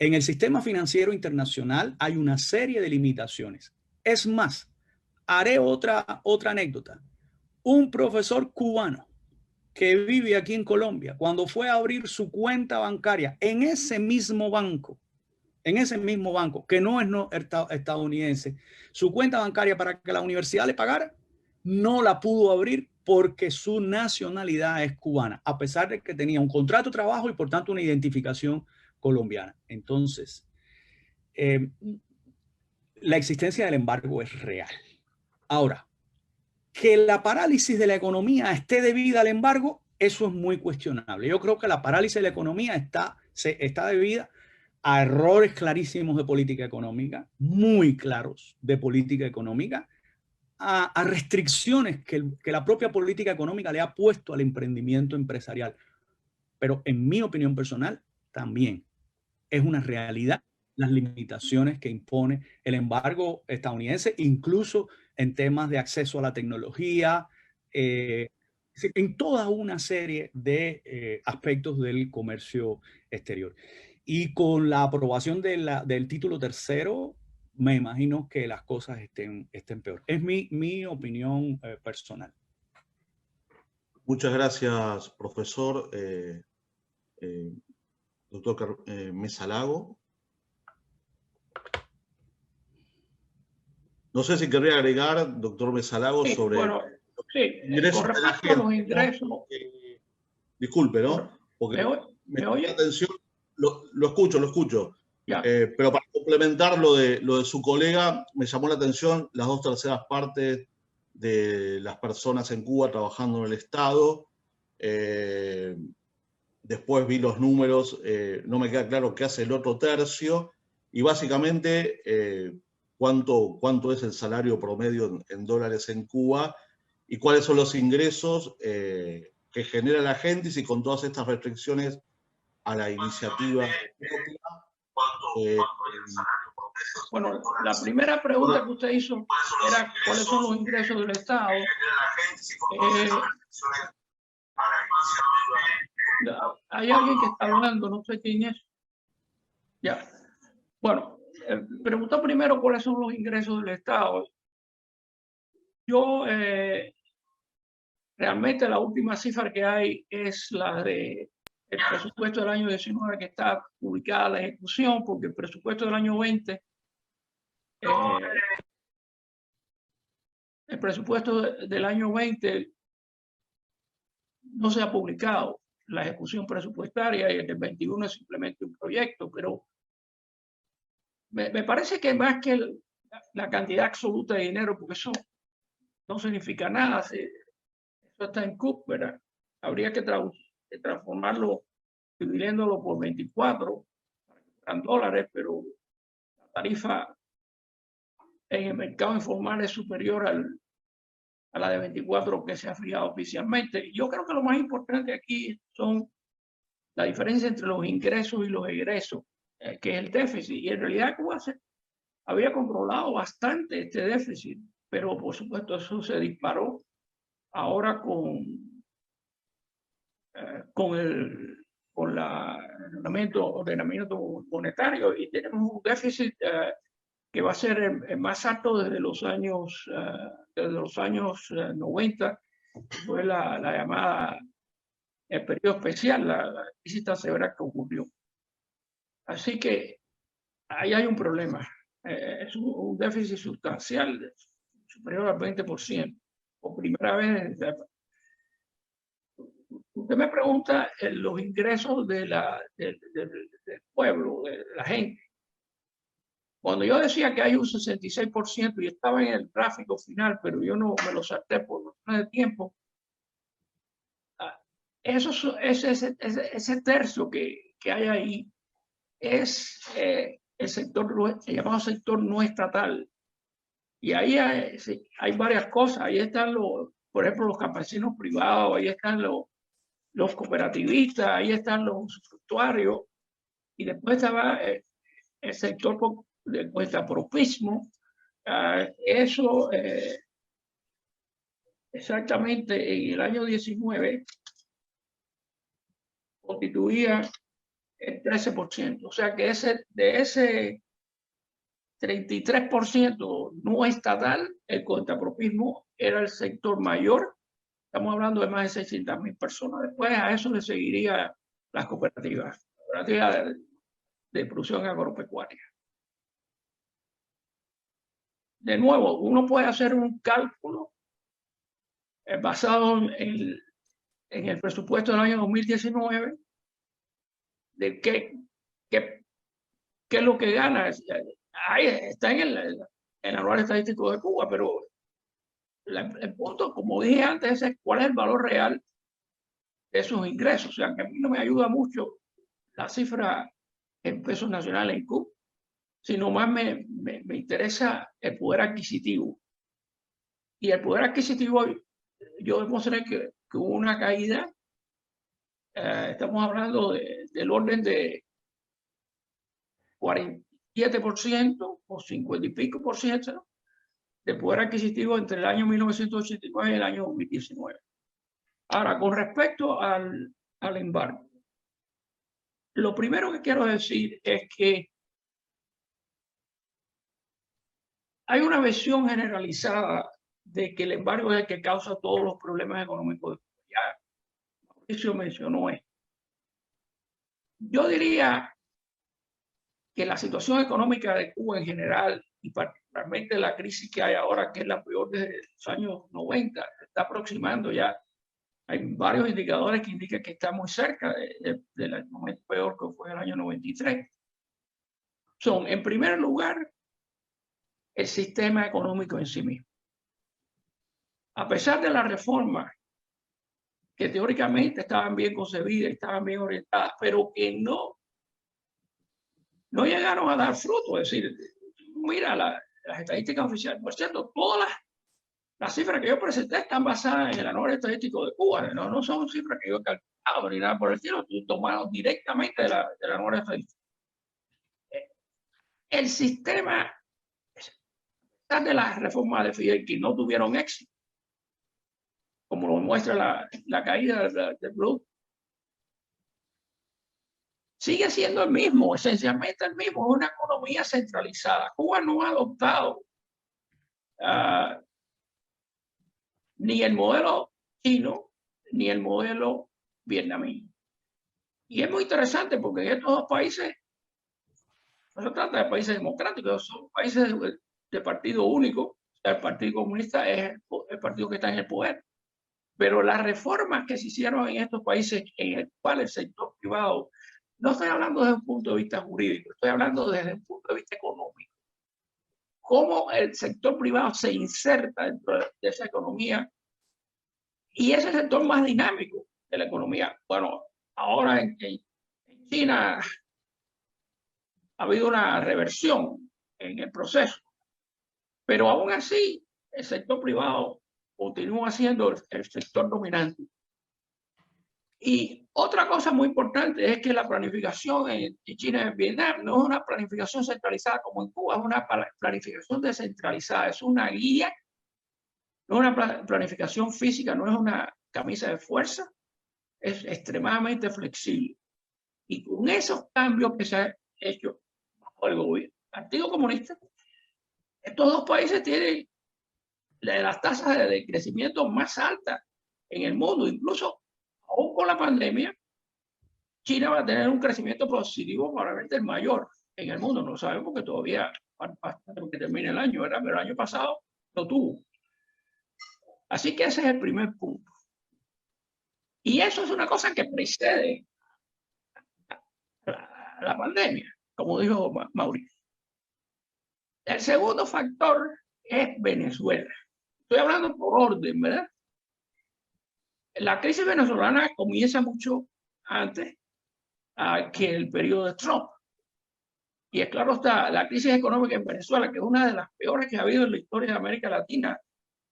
en el sistema financiero internacional hay una serie de limitaciones. Es más, haré otra anécdota. Un profesor cubano que vive aquí en Colombia, cuando fue a abrir su cuenta bancaria en ese mismo banco, que no es estadounidense, su cuenta bancaria para que la universidad le pagara, no la pudo abrir porque su nacionalidad es cubana, a pesar de que tenía un contrato de trabajo y por tanto una identificación colombiana. Entonces, la existencia del embargo es real. Ahora, que la parálisis de la economía esté debida al embargo, eso es muy cuestionable. Yo creo que la parálisis de la economía está debida a errores clarísimos de política económica, muy claros de política económica, a restricciones que la propia política económica le ha puesto al emprendimiento empresarial. Pero en mi opinión personal, también es una realidad las limitaciones que impone el embargo estadounidense, incluso en temas de acceso a la tecnología, en toda una serie de aspectos del comercio exterior. Y con la aprobación del título tercero, me imagino que las cosas estén peor. Es mi opinión personal. Muchas gracias, profesor. Doctor Mesa Lago. No sé si querría agregar, doctor Mesa Lago, sí, sobre bueno, sí, ingresos con de la respecto a los gente. ingresos. Disculpe, ¿no? Porque ¿Me oye? Atención, lo escucho. Ya. Pero para complementar lo de su colega, me llamó la atención las 2/3 partes de las personas en Cuba trabajando en el Estado. Después vi los números, no me queda claro qué hace el otro tercio, y básicamente cuánto es el salario promedio en dólares en Cuba y cuáles son los ingresos que genera la gente, y si con todas estas restricciones a la iniciativa propia. Bueno, la primera pregunta que usted hizo era cuáles son los ingresos del Estado. Hay alguien que está hablando, no sé quién es. Ya. Bueno, preguntó primero cuáles son los ingresos del Estado. Yo, realmente la última cifra que hay es la de el presupuesto del año 19 que está publicada la ejecución, porque el presupuesto del año 20, el presupuesto del año 20 no se ha publicado, la ejecución presupuestaria, y el del 21 es simplemente un proyecto, pero me parece que más que la cantidad absoluta de dinero, porque eso no significa nada, eso está en CUP, ¿verdad? Habría que transformarlo, dividiéndolo por 24, en dólares, pero la tarifa en el mercado informal es superior a la de 24 que se ha fijado oficialmente. Yo creo que lo más importante aquí son la diferencia entre los ingresos y los egresos, que es el déficit. Y en realidad Cuba había controlado bastante este déficit, pero por supuesto eso se disparó ahora con el ordenamiento monetario, y tenemos un déficit que va a ser el más alto desde los años 90, fue la llamada el periodo especial, la crisis tan severa que ocurrió. Así que ahí hay un problema. Es un déficit sustancial, superior al 20%, por primera vez. Usted me pregunta los ingresos del pueblo, de la gente. Cuando yo decía que hay un 66% y estaba en el gráfico final, pero yo no me lo salté por razones de tiempo, ese tercio que hay ahí es el sector, el llamado sector no estatal. Y ahí hay varias cosas. Ahí están por ejemplo, los campesinos privados, ahí están los cooperativistas, ahí están los usufructuarios, y después estaba el sector del cuentapropismo. Eso exactamente en el año 19 constituía el 13%. O sea que de ese 33% no estatal, el cuentapropismo era el sector mayor. Estamos hablando de más de 600.000 personas. Después a eso le seguiría las cooperativas de producción agropecuaria. De nuevo, uno puede hacer un cálculo basado en el presupuesto del año 2019 de qué es lo que gana. Ahí está en el anual estadístico de Cuba, pero el punto, como dije antes, es cuál es el valor real de esos ingresos. O sea, que a mí no me ayuda mucho la cifra en pesos nacionales en Cuba, sino más me interesa el poder adquisitivo. Y el poder adquisitivo, yo demostré que hubo una caída. Estamos hablando del orden de 47% o 50 y pico por ciento de poder adquisitivo entre el año 1989 y el año 2019. Ahora, con respecto al embargo, lo primero que quiero decir es que hay una visión generalizada de que el embargo es el que causa todos los problemas económicos. Ya Mauricio mencionó esto. Yo diría que la situación económica de Cuba en general, y particularmente la crisis que hay ahora, que es la peor desde los años 90, se está aproximando ya. Hay varios indicadores que indican que está muy cerca del momento peor que fue el año 93. Son, en primer lugar, el sistema económico en sí mismo. A pesar de las reformas que teóricamente estaban bien concebidas, estaban bien orientadas, pero que no llegaron a dar fruto. Es decir, mira las estadísticas oficiales. Por cierto, todas las cifras que yo presenté están basadas en el anual estadístico de Cuba. No son cifras que yo he calculado. importados ni nada por el estilo, tomados directamente de la memoria estadística. El sistema de las reformas de Fidel que no tuvieron éxito, como lo muestra la caída del producto, sigue siendo el mismo, esencialmente el mismo, es una economía centralizada. Cuba no ha adoptado ni el modelo chino ni el modelo vietnamita. Y es muy interesante porque en estos dos países no se trata de países democráticos, son países de partido único. El Partido Comunista es el partido que está en el poder. Pero las reformas que se hicieron en estos países en el cual el sector privado, no estoy hablando desde un punto de vista jurídico, estoy hablando desde un punto de vista económico. Cómo el sector privado se inserta dentro de esa economía y es el sector más dinámico de la economía. Bueno, ahora en China ha habido una reversión en el proceso, pero aún así el sector privado continúa siendo el sector dominante. Y otra cosa muy importante es que la planificación en China y en Vietnam no es una planificación centralizada como en Cuba, es una planificación descentralizada, es una guía, no es una planificación física, no es una camisa de fuerza, es extremadamente flexible. Y con esos cambios que se han hecho bajo el gobierno del Partido Comunista, estos dos países tienen las tasas de crecimiento más altas en el mundo. Incluso aún con la pandemia, China va a tener un crecimiento positivo probablemente el mayor en el mundo. No lo sabemos porque todavía que termine el año, ¿verdad? Pero el año pasado lo tuvo. Así que ese es el primer punto. Y eso es una cosa que precede la pandemia, como dijo Mauricio. El segundo factor es Venezuela. Estoy hablando por orden, ¿verdad? La crisis venezolana comienza mucho antes que el periodo de Trump. Y es claro está, la crisis económica en Venezuela, que es una de las peores que ha habido en la historia de América Latina,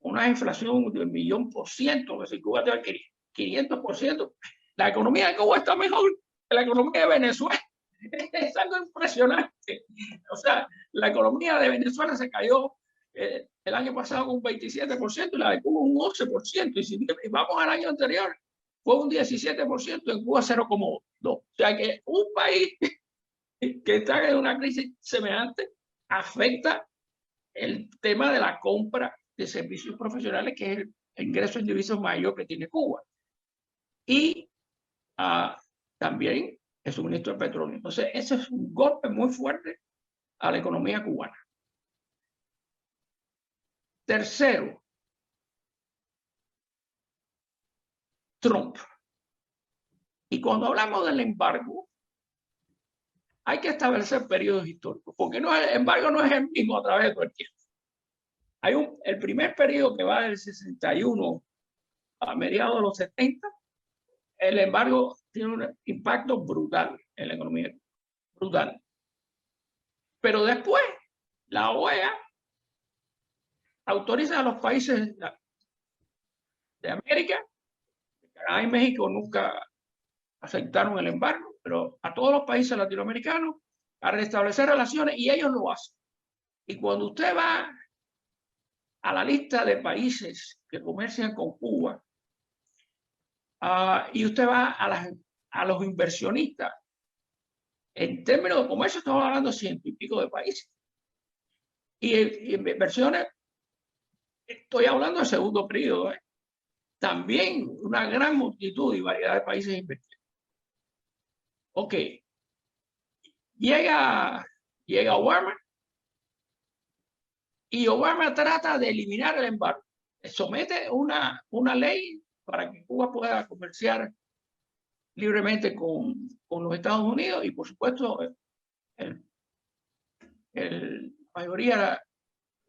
una inflación del 1.000.000%, que si Cuba te va a 500%. La economía de Cuba está mejor que la economía de Venezuela. Es algo impresionante. O sea, la economía de Venezuela se cayó el año pasado con un 27% y la de Cuba un 11%. Y si vamos al año anterior, fue un 17%, en Cuba 0,2%. O sea que un país que está en una crisis semejante afecta el tema de la compra de servicios profesionales, que es el ingreso en divisas mayor que tiene Cuba. Y también el suministro de petróleo. Entonces, ese es un golpe muy fuerte a la economía cubana. Tercero, Trump. Y cuando hablamos del embargo, hay que establecer periodos históricos, porque el embargo no es el mismo a través de todo el tiempo. El primer periodo que va del 61 a mediados de los 70, el embargo tiene un impacto brutal en la economía, brutal. Pero después, la OEA autoriza a los países de América, Canadá y México nunca aceptaron el embargo, pero a todos los países latinoamericanos a restablecer relaciones y ellos lo hacen. Y cuando usted va a la lista de países que comercian con Cuba y usted va a los inversionistas, en términos de comercio estamos hablando de 100 y pico de países. Y inversiones, estoy hablando del segundo periodo, también una gran multitud y variedad de países invertidos. Ok, llega Obama y Obama trata de eliminar el embargo. Somete una ley para que Cuba pueda comerciar libremente con los Estados Unidos y por supuesto la mayoría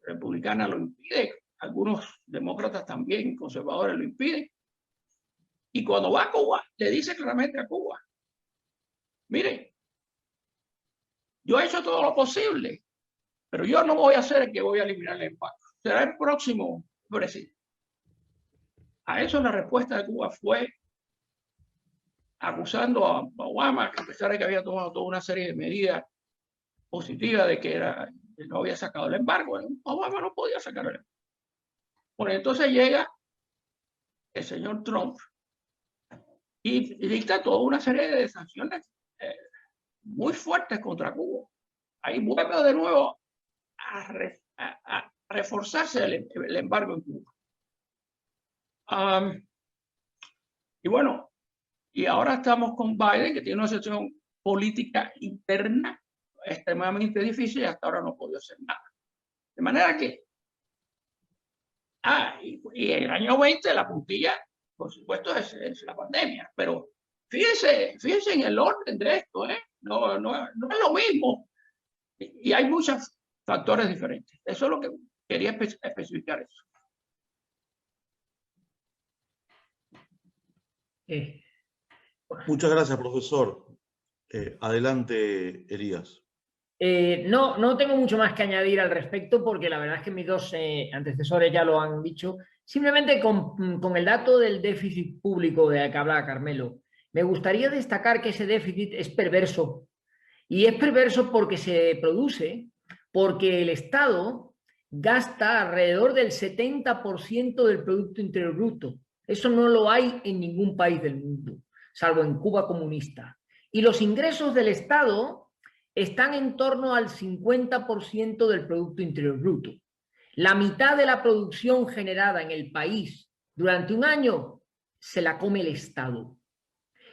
republicana lo impide, algunos demócratas también conservadores lo impiden. Y cuando va a Cuba, le dice claramente a Cuba, mire, yo he hecho todo lo posible, pero yo no voy a ser el que voy a eliminar el embargo. Será el próximo presidente. A eso la respuesta de Cuba fue acusando a Obama, que a pesar de que había tomado toda una serie de medidas positivas de que no había sacado el embargo, Obama no podía sacar el embargo. Bueno, entonces llega el señor Trump y dicta toda una serie de sanciones muy fuertes contra Cuba. Ahí vuelve de nuevo a reforzarse el embargo en Cuba. Y bueno, y ahora estamos con Biden, que tiene una situación política interna extremadamente difícil y hasta ahora no ha podido hacer nada. De manera que, y en el año 20 la puntilla, por supuesto, es la pandemia, pero fíjense en el orden de esto, no es lo mismo. Y hay muchos factores diferentes. Eso es lo que quería especificar eso. Muchas gracias, profesor. Adelante, Elías. No tengo mucho más que añadir al respecto porque la verdad es que mis dos antecesores ya lo han dicho. Simplemente con el dato del déficit público de que hablaba Carmelo, me gustaría destacar que ese déficit es perverso. Y es perverso porque se produce porque el Estado gasta alrededor del 70% del Producto Interior Bruto. Eso no lo hay en ningún país del mundo, salvo en Cuba comunista. Y los ingresos del Estado están en torno al 50% del Producto Interior Bruto. La mitad de la producción generada en el país durante un año se la come el Estado.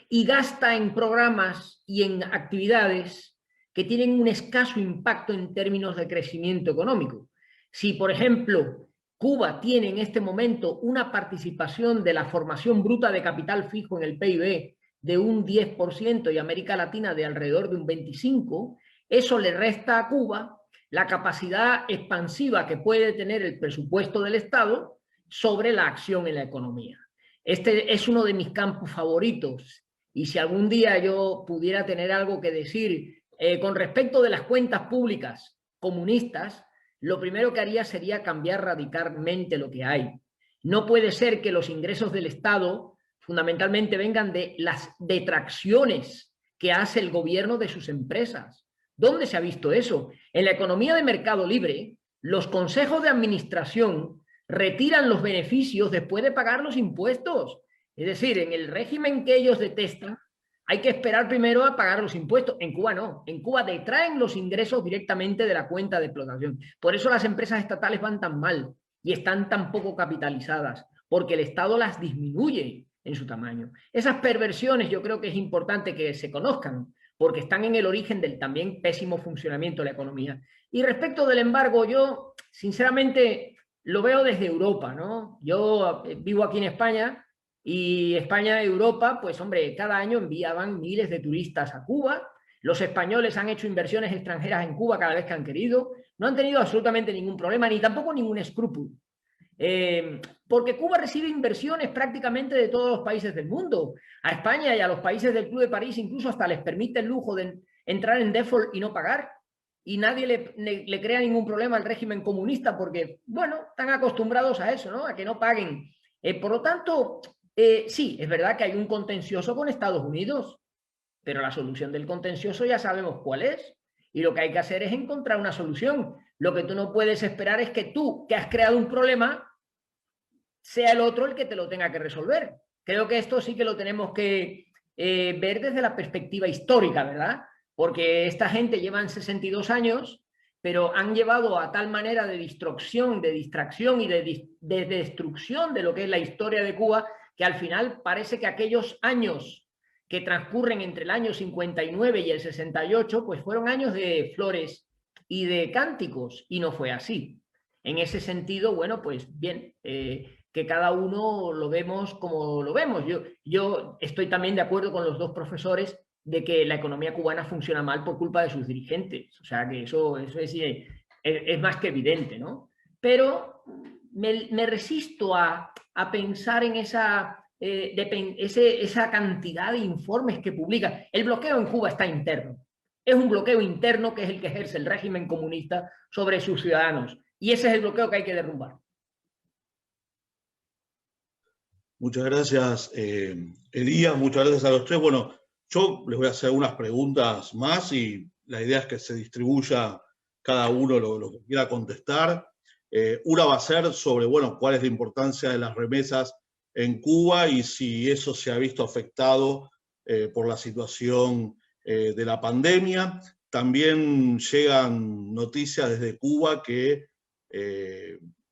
Y gasta en programas y en actividades que tienen un escaso impacto en términos de crecimiento económico. Si, por ejemplo, Cuba tiene en este momento una participación de la formación bruta de capital fijo en el PIB de un 10% y América Latina de alrededor de un 25%, eso le resta a Cuba la capacidad expansiva que puede tener el presupuesto del Estado sobre la acción en la economía. Este es uno de mis campos favoritos y si algún día yo pudiera tener algo que decir con respecto de las cuentas públicas comunistas, lo primero que haría sería cambiar radicalmente lo que hay. No puede ser que los ingresos del Estado fundamentalmente vengan de las detracciones que hace el gobierno de sus empresas. ¿Dónde se ha visto eso? En la economía de mercado libre, los consejos de administración retiran los beneficios después de pagar los impuestos. Es decir, en el régimen que ellos detestan, hay que esperar primero a pagar los impuestos. En Cuba no. En Cuba detraen los ingresos directamente de la cuenta de explotación. Por eso las empresas estatales van tan mal y están tan poco capitalizadas, porque el Estado las disminuye en su tamaño. Esas perversiones yo creo que es importante que se conozcan, porque están en el origen del también pésimo funcionamiento de la economía. Y respecto del embargo, yo sinceramente lo veo desde Europa, ¿no? Yo vivo aquí en España y España y Europa, pues hombre, cada año enviaban miles de turistas a Cuba. Los españoles han hecho inversiones extranjeras en Cuba cada vez que han querido. No han tenido absolutamente ningún problema, ni tampoco ningún escrúpulo. Porque Cuba recibe inversiones prácticamente de todos los países del mundo. A España y a los países del Club de París incluso hasta les permite el lujo de entrar en default y no pagar. Y nadie le crea ningún problema al régimen comunista porque, bueno, están acostumbrados a eso, ¿no? A que no paguen. Por lo tanto, sí, es verdad que hay un contencioso con Estados Unidos, pero la solución del contencioso ya sabemos cuál es. Y lo que hay que hacer es encontrar una solución. Lo que tú no puedes esperar es que tú, que has creado un problema, sea el otro el que te lo tenga que resolver. Creo que esto sí que lo tenemos que ver desde la perspectiva histórica, ¿verdad? Porque esta gente llevan 62 años, pero han llevado a tal manera de distracción y de destrucción de lo que es la historia de Cuba, que al final parece que aquellos años que transcurren entre el año 59 y el 68, pues fueron años de flores y de cánticos, y no fue así. En ese sentido, bueno, pues bien, que cada uno lo vemos como lo vemos. Yo estoy también de acuerdo con los dos profesores de que la economía cubana funciona mal por culpa de sus dirigentes. O sea, que eso es más que evidente, ¿no? Pero me resisto a pensar en esa cantidad de informes que publica. El bloqueo en Cuba está interno. Es un bloqueo interno que es el que ejerce el régimen comunista sobre sus ciudadanos. Y ese es el bloqueo que hay que derrumbar. Muchas gracias, Elías. Muchas gracias a los tres. Bueno, yo les voy a hacer unas preguntas más y la idea es que se distribuya cada uno lo que quiera contestar. Una va a ser sobre, bueno, cuál es la importancia de las remesas en Cuba y si eso se ha visto afectado por la situación de la pandemia. También llegan noticias desde Cuba que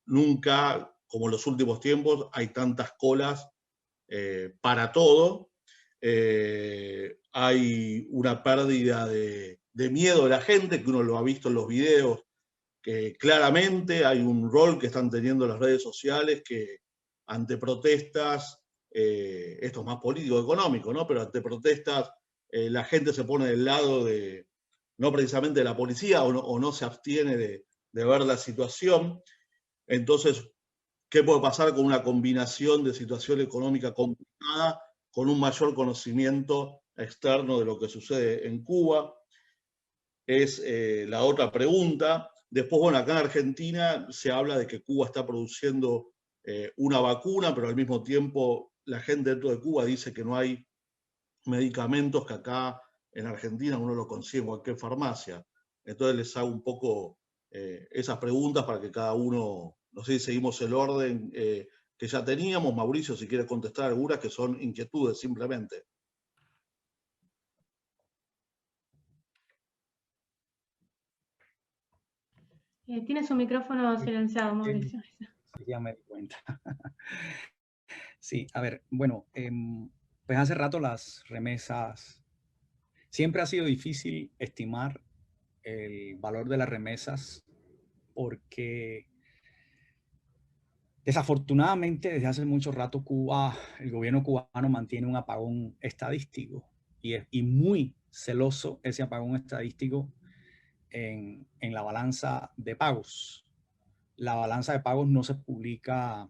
nunca, como en los últimos tiempos, hay tantas colas para todo. Hay una pérdida de miedo de la gente, que uno lo ha visto en los videos, que claramente hay un rol que están teniendo las redes sociales que ante protestas, esto es más político-económico, ¿no? Pero ante protestas la gente se pone del lado de, no precisamente de la policía, o no se abstiene de ver la situación. Entonces, ¿qué puede pasar con una combinación de situación económica complicada con un mayor conocimiento externo de lo que sucede en Cuba? Es la otra pregunta. Después, bueno, acá en Argentina se habla de que Cuba está produciendo una vacuna, pero al mismo tiempo la gente dentro de Cuba dice que no hay medicamentos, que acá en Argentina uno lo consigue en cualquier farmacia. Entonces les hago un poco esas preguntas para que cada uno, no sé si seguimos el orden que ya teníamos. Mauricio, si quiere contestar algunas que son inquietudes simplemente. Tiene su micrófono silenciado, Mauricio. Sí, ya me di cuenta. Sí, a ver, bueno, pues hace rato las remesas, siempre ha sido difícil estimar el valor de las remesas porque desafortunadamente desde hace mucho rato el gobierno cubano mantiene un apagón estadístico y muy celoso ese apagón estadístico en la balanza de pagos. La balanza de pagos no se publica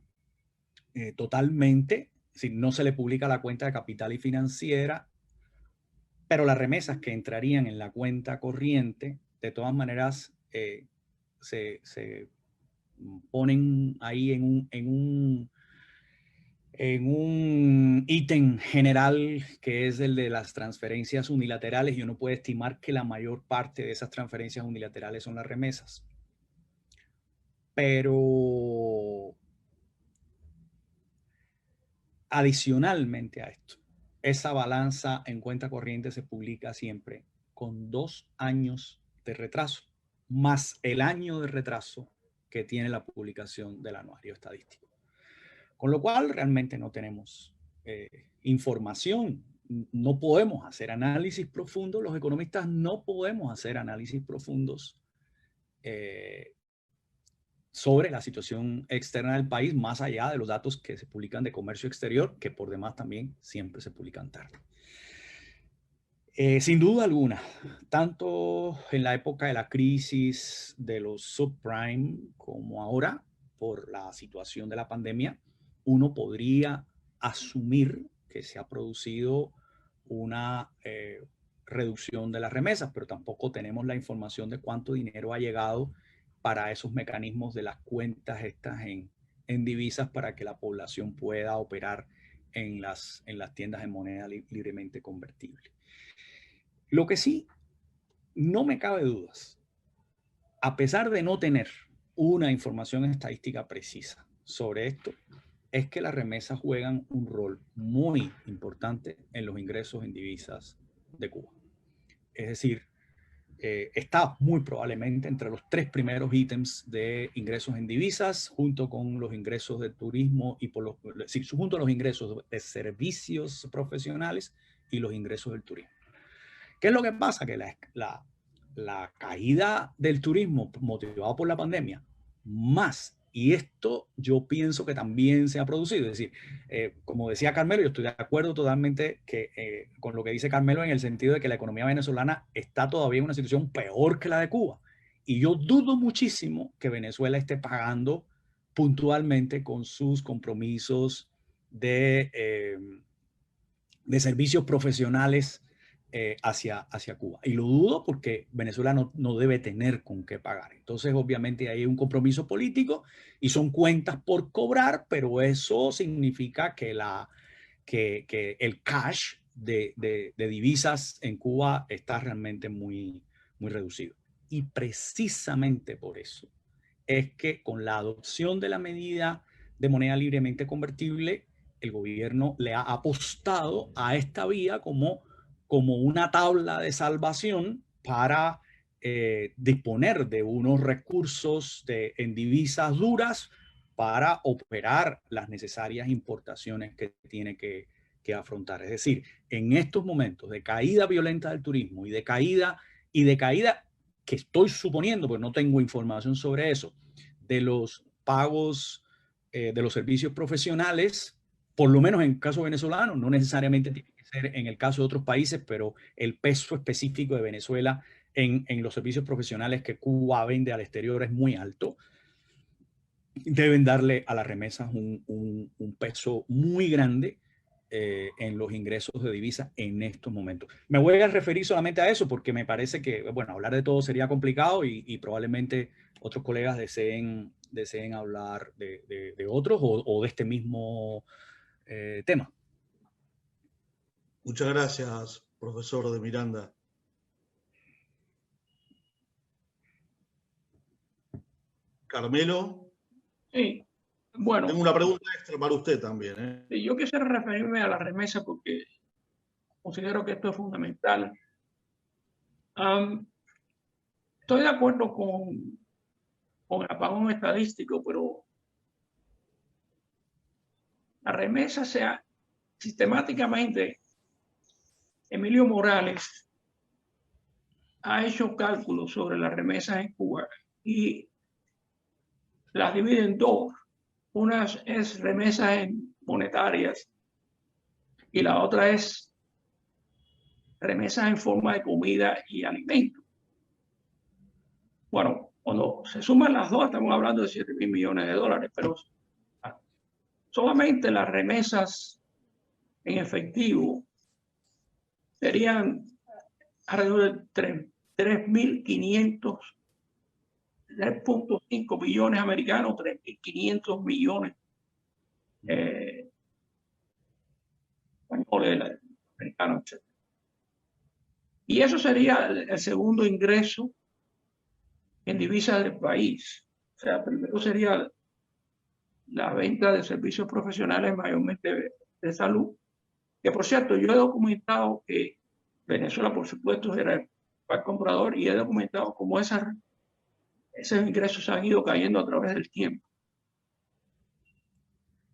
totalmente, es decir, no se le publica la cuenta de capital y financiera, pero las remesas que entrarían en la cuenta corriente, de todas maneras, se ponen ahí en un ítem general que es el de las transferencias unilaterales, y uno puede estimar que la mayor parte de esas transferencias unilaterales son las remesas. Pero adicionalmente a esto, esa balanza en cuenta corriente se publica siempre con 2 años de retraso, más el año de retraso que tiene la publicación del anuario estadístico. Con lo cual realmente no tenemos información, no podemos hacer análisis profundos, los economistas no podemos hacer análisis profundos sobre la situación externa del país, más allá de los datos que se publican de comercio exterior, que por demás también siempre se publican tarde. Sin duda alguna, tanto en la época de la crisis de los subprime como ahora, por la situación de la pandemia, uno podría asumir que se ha producido una reducción de las remesas, pero tampoco tenemos la información de cuánto dinero ha llegado para esos mecanismos de las cuentas estas en divisas para que la población pueda operar en las tiendas de moneda libremente convertible. Lo que sí, no me cabe dudas, a pesar de no tener una información estadística precisa sobre esto, es que las remesas juegan un rol muy importante en los ingresos en divisas de Cuba. Es decir, está muy probablemente entre los 3 primeros ítems de ingresos en divisas, junto con los ingresos de turismo y junto a los ingresos de servicios profesionales y los ingresos del turismo. ¿Qué es lo que pasa? Que la caída del turismo motivado por la pandemia, más, y esto yo pienso que también se ha producido, es decir, como decía Carmelo, yo estoy de acuerdo totalmente con lo que dice Carmelo en el sentido de que la economía venezolana está todavía en una situación peor que la de Cuba. Y yo dudo muchísimo que Venezuela esté pagando puntualmente con sus compromisos de servicios profesionales hacia Cuba. Y lo dudo porque Venezuela no debe tener con qué pagar. Entonces, obviamente, hay un compromiso político y son cuentas por cobrar, pero eso significa que el cash de divisas en Cuba está realmente muy reducido. Y precisamente por eso es que con la adopción de la medida de moneda libremente convertible, el gobierno le ha apostado a esta vía como una tabla de salvación para disponer de unos recursos en divisas duras para operar las necesarias importaciones que tiene que afrontar. Es decir, en estos momentos de caída violenta del turismo y de caída que estoy suponiendo, porque no tengo información sobre eso, de los pagos de los servicios profesionales, por lo menos en el caso venezolano, no necesariamente tiene que ser en el caso de otros países, pero el peso específico de Venezuela en los servicios profesionales que Cuba vende al exterior es muy alto. Deben darle a las remesas un peso muy grande en los ingresos de divisas en estos momentos. Me voy a referir solamente a eso porque me parece que, bueno, hablar de todo sería complicado y probablemente otros colegas deseen hablar de otros o de este mismo tema. Muchas gracias, profesor de Miranda. Carmelo. Sí, bueno. Tengo una pregunta extra para usted también. Yo quisiera referirme a la remesa porque considero que esto es fundamental. Estoy de acuerdo con el apagón estadístico, pero la remesa sea sistemáticamente. Emilio Morales ha hecho cálculos sobre las remesas en Cuba y las divide en dos. Una es remesas monetarias y la otra es remesas en forma de comida y alimentos. Bueno, cuando se suman las dos estamos hablando de 7.000 millones de dólares, pero solamente las remesas en efectivo serían alrededor de 3.5 billones americanos, 3.500 millones españoles, americanos, etc. Y eso sería el segundo ingreso en divisas del país. O sea, primero sería la venta de servicios profesionales, mayormente de salud, que por cierto, yo he documentado que Venezuela, por supuesto, era el principal comprador y he documentado cómo esos ingresos han ido cayendo a través del tiempo.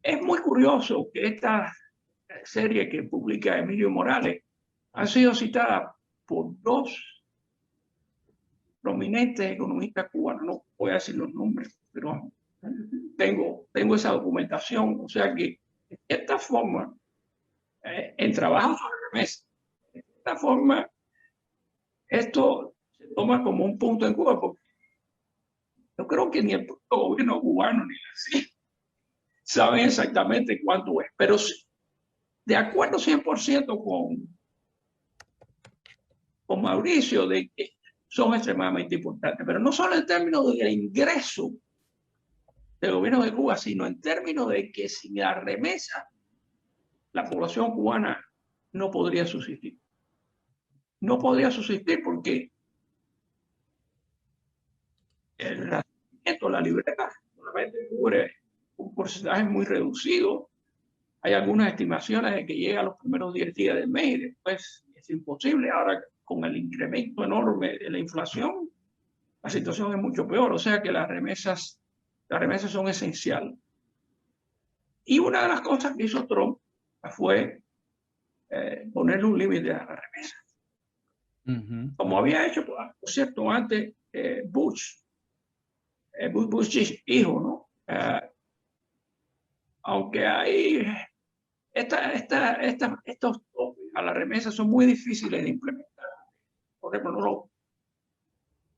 Es muy curioso que esta serie que publica Emilio Morales ha sido citada por dos prominentes economistas cubanos. No voy a decir los nombres, pero tengo esa documentación. O sea que, de esta forma, en trabajo sobre remesas, de esta forma, esto se toma como un punto en Cuba, porque yo creo que ni el gobierno cubano ni la CIA saben exactamente cuánto es, pero de acuerdo 100% con Mauricio de que son extremadamente importantes, pero no solo en términos del ingreso del gobierno de Cuba, sino en términos de que sin la remesa la población cubana no podría subsistir. No podría subsistir porque el nacimiento, la libreta, solamente cubre un porcentaje muy reducido. Hay algunas estimaciones de que llega a los primeros 10 días del mes y después es imposible. Ahora, con el incremento enorme de la inflación, la situación es mucho peor. O sea que las remesas son esenciales. Y una de las cosas que hizo Trump fue ponerle un límite a las remesas. Como había hecho, por cierto, antes Bush hijo, ¿no? Aunque hay estos topes a la remesa son muy difíciles de implementar. Por ejemplo,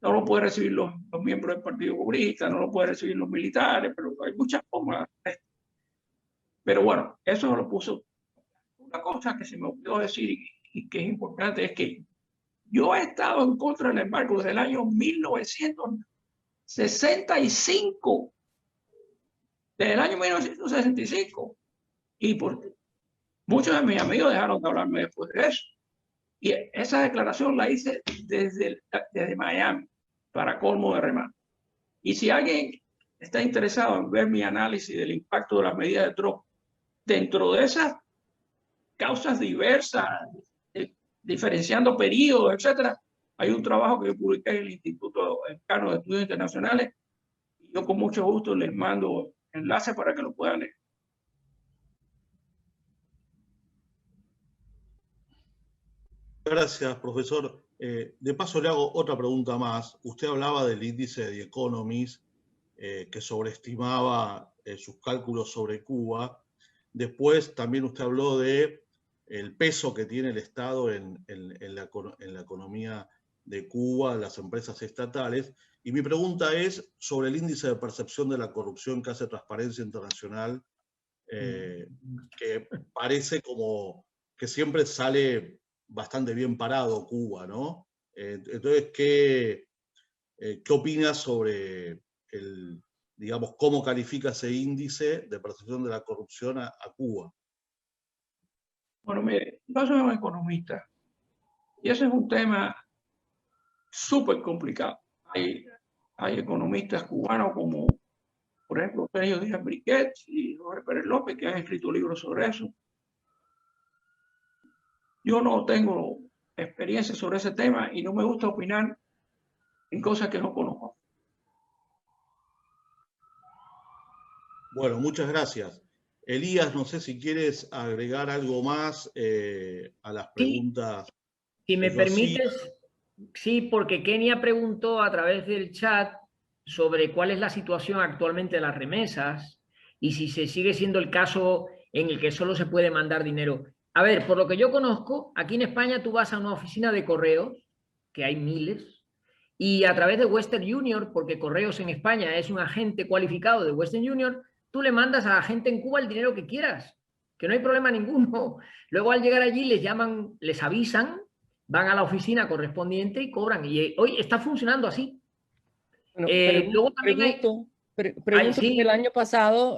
no lo pueden recibir los miembros del Partido Comunista, no lo pueden recibir los militares, pero hay muchas formas. Pero bueno, eso lo puso. Una cosa que se me olvidó decir y y que es importante, es que yo he estado en contra del embargo desde el año 1965, desde el año 1965, y muchos de mis amigos dejaron de hablarme después de eso. Y esa declaración la hice desde Miami, para colmo de remate. Y si alguien está interesado en ver mi análisis del impacto de las medidas de Trump dentro de esas causas diversas, diferenciando periodos, etcétera, hay un trabajo que yo publiqué en el Instituto Mexicano de Estudios Internacionales. Y yo con mucho gusto les mando enlaces para que lo puedan leer. Gracias, profesor. De paso le hago otra pregunta más. Usted hablaba del índice de The Economist, que sobreestimaba sus cálculos sobre Cuba. Después también usted habló de el peso que tiene el Estado en la economía de Cuba, las empresas estatales. Y mi pregunta es sobre el índice de percepción de la corrupción que hace Transparencia Internacional, que parece como que siempre sale bastante bien parado Cuba, ¿no? Entonces, ¿qué opinas sobre digamos, cómo califica ese índice de percepción de la corrupción a Cuba? Bueno, mire, yo soy un economista y ese es un tema súper complicado. Hay economistas cubanos como, por ejemplo, Sergio Díaz Briquet y Jorge Pérez López, que han escrito libros sobre eso. Yo no tengo experiencia sobre ese tema y no me gusta opinar en cosas que no conozco. Bueno, muchas gracias. Elías, no sé si quieres agregar algo más a las preguntas. Si me permites, sí, porque Kenia preguntó a través del chat sobre cuál es la situación actualmente de las remesas y si se sigue siendo el caso en el que solo se puede mandar dinero. A ver, por lo que yo conozco, aquí en España tú vas a una oficina de correos, que hay miles, y a través de Western Union, porque Correos en España es un agente cualificado de Western Union, tú le mandas a la gente en Cuba el dinero que quieras, que no hay problema ninguno. Luego al llegar allí les llaman, les avisan, van a la oficina correspondiente y cobran. Y hoy está funcionando así. Bueno, luego también pregunto porque el año pasado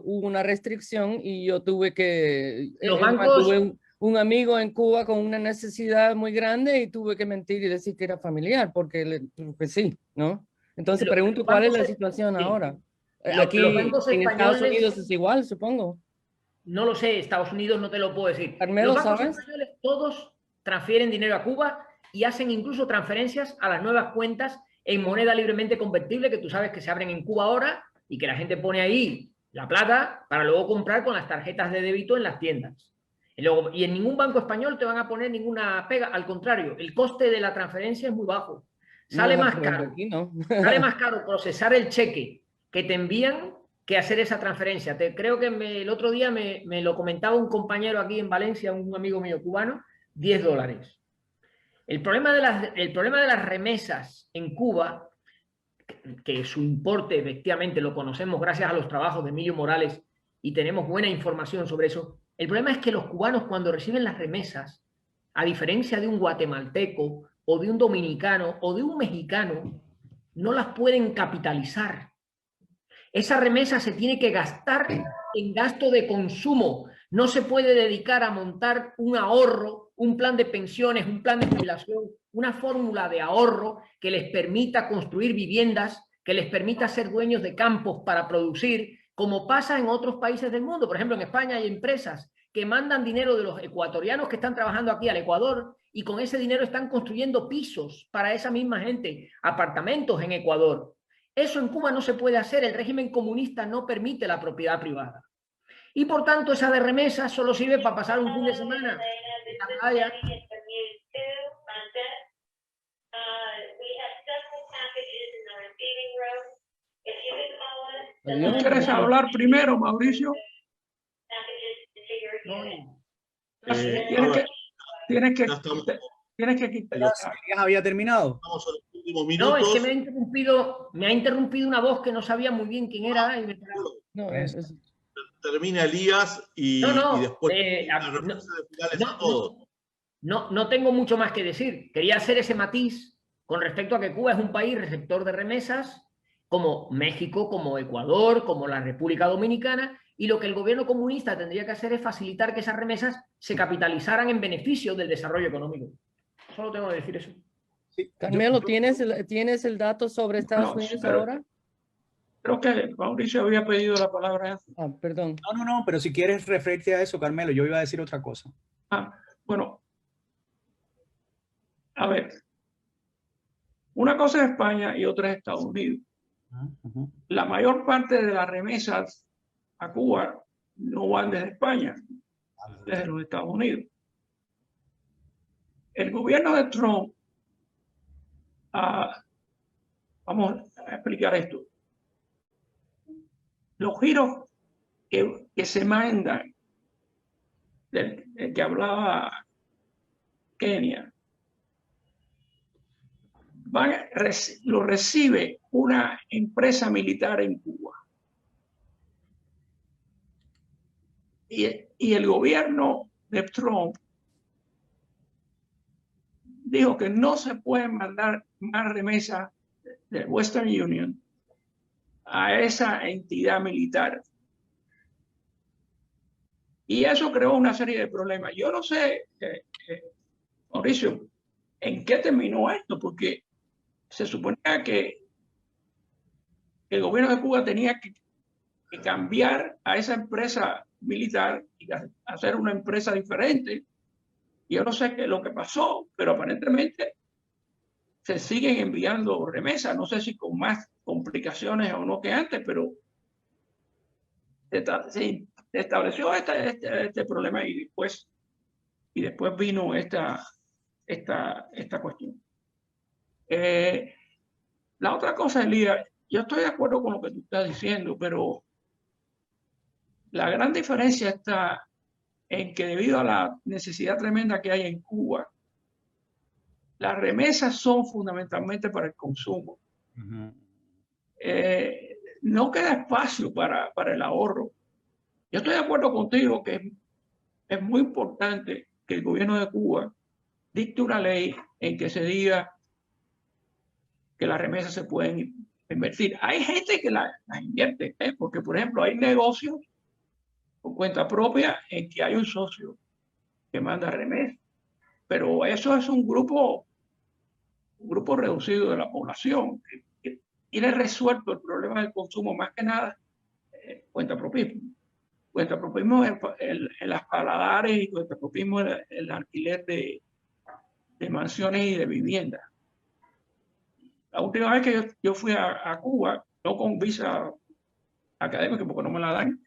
hubo una restricción y yo tuve que... Los bancos... Tuve un amigo en Cuba con una necesidad muy grande y tuve que mentir y decir que era familiar, porque sí, ¿no? Entonces pregunto cuál es la situación ahora. Aquí en Estados Unidos es igual, supongo. No lo sé, Estados Unidos no te lo puedo decir. Carmelo, los bancos ¿sabes? españoles todos transfieren dinero a Cuba y hacen incluso transferencias a las nuevas cuentas en moneda libremente convertible que tú sabes que se abren en Cuba ahora y que la gente pone ahí la plata para luego comprar con las tarjetas de débito en las tiendas. Y en ningún banco español te van a poner ninguna pega, al contrario, el coste de la transferencia es muy bajo. Sale más caro. Aquí no. Sale más caro procesar el cheque que te envían que hacer esa transferencia. Creo que el otro día me lo comentaba un compañero aquí en Valencia, un amigo mío cubano, $10. El problema de las remesas en Cuba, que su importe efectivamente lo conocemos gracias a los trabajos de Emilio Morales y tenemos buena información sobre eso. El problema es que los cubanos cuando reciben las remesas, a diferencia de un guatemalteco o de un dominicano o de un mexicano, no las pueden capitalizar. Esa remesa se tiene que gastar en gasto de consumo. No se puede dedicar a montar un ahorro, un plan de pensiones, un plan de jubilación, una fórmula de ahorro que les permita construir viviendas, que les permita ser dueños de campos para producir, como pasa en otros países del mundo. Por ejemplo, en España hay empresas que mandan dinero de los ecuatorianos que están trabajando aquí al Ecuador y con ese dinero están construyendo pisos para esa misma gente, apartamentos en Ecuador. Eso en Cuba no se puede hacer, el régimen comunista no permite la propiedad privada. Y por tanto esa de remesa solo sirve para pasar un fin de semana en la playa. ¿Quieres hablar primero, Mauricio? Tienes que quitar. ¿Ya había terminado? Estamos en los últimos minutos. No, es que me ha interrumpido una voz que no sabía muy bien quién era. Termina Elías y después las reflexiones finales a todos. No tengo mucho más que decir. Quería hacer ese matiz con respecto a que Cuba es un país receptor de remesas, como México, como Ecuador, como la República Dominicana, y lo que el gobierno comunista tendría que hacer es facilitar que esas remesas se capitalizaran en beneficio del desarrollo económico. Solo tengo que decir eso. Sí, Carmelo, ¿tienes el dato sobre Estados Unidos ahora? Creo que Mauricio había pedido la palabra. Ah, perdón. No, pero si quieres referirte a eso, Carmelo, yo iba a decir otra cosa. Bueno, a ver, una cosa es España y otra es Estados Unidos. La mayor parte de las remesas a Cuba no van desde España, desde los Estados Unidos. El gobierno de Trump, vamos a explicar esto. Los giros que se mandan, del que hablaba Kenia, lo recibe una empresa militar en Cuba. Y el gobierno de Trump dijo que no se pueden mandar más remesas de Western Union a esa entidad militar. Y eso creó una serie de problemas. Yo no sé, Mauricio, en qué terminó esto, porque se suponía que el gobierno de Cuba tenía que cambiar a esa empresa militar y hacer una empresa diferente. Yo no sé qué es lo que pasó, pero aparentemente se siguen enviando remesas. No sé si con más complicaciones o no que antes, pero se estableció este problema y después vino esta cuestión. La otra cosa, Elías, yo estoy de acuerdo con lo que tú estás diciendo, pero la gran diferencia está en que debido a la necesidad tremenda que hay en Cuba, las remesas son fundamentalmente para el consumo. No queda espacio para el ahorro. Yo estoy de acuerdo contigo que es muy importante que el gobierno de Cuba dicte una ley en que se diga que las remesas se pueden invertir. Hay gente que las invierte, porque por ejemplo hay negocios por cuenta propia en que hay un socio que manda remesas, pero eso es un grupo reducido de la población que tiene resuelto el problema del consumo más que nada cuentapropismo. Cuentapropismo en las paladares y cuentapropismo el alquiler de mansiones y de viviendas. La última vez que yo fui a Cuba, no con visa académica porque no me la dan,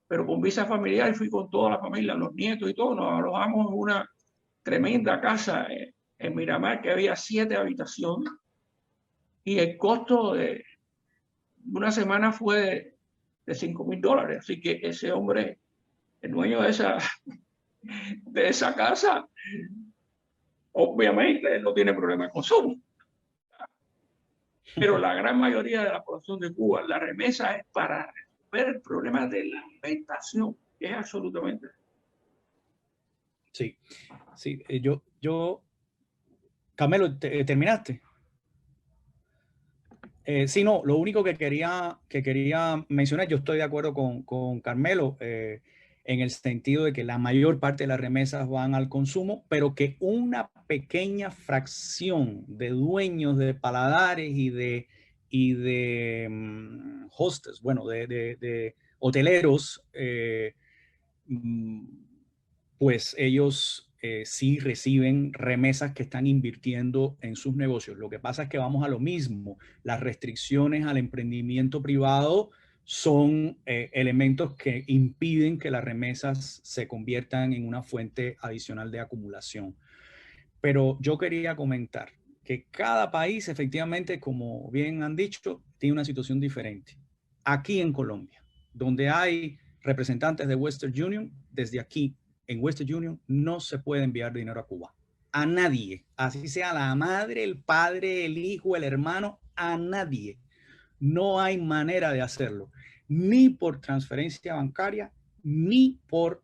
pero con visa familiar, y fui con toda la familia, los nietos y todo. Nos alojamos en una tremenda casa en Miramar que había 7 habitaciones y el costo de una semana fue de $5,000. Así que ese hombre, el dueño de esa casa, obviamente no tiene problema de consumo. Pero la gran mayoría de la población de Cuba, la remesa es para resolver el problema de la alimentación, que es absolutamente. Sí. Carmelo, ¿terminaste? Sí, no, lo único que quería mencionar, yo estoy de acuerdo con Carmelo en el sentido de que la mayor parte de las remesas van al consumo, pero que una pequeña fracción de dueños de paladares y de hostels, bueno, de hoteleros, pues ellos sí reciben remesas que están invirtiendo en sus negocios. Lo que pasa es que vamos a lo mismo. Las restricciones al emprendimiento privado son elementos que impiden que las remesas se conviertan en una fuente adicional de acumulación. Pero yo quería comentar que cada país, efectivamente, como bien han dicho, tiene una situación diferente. Aquí en Colombia, donde hay representantes de Western Union, desde aquí en Western Union no se puede enviar dinero a Cuba. A nadie, así sea la madre, el padre, el hijo, el hermano, a nadie. No hay manera de hacerlo, ni por transferencia bancaria, ni por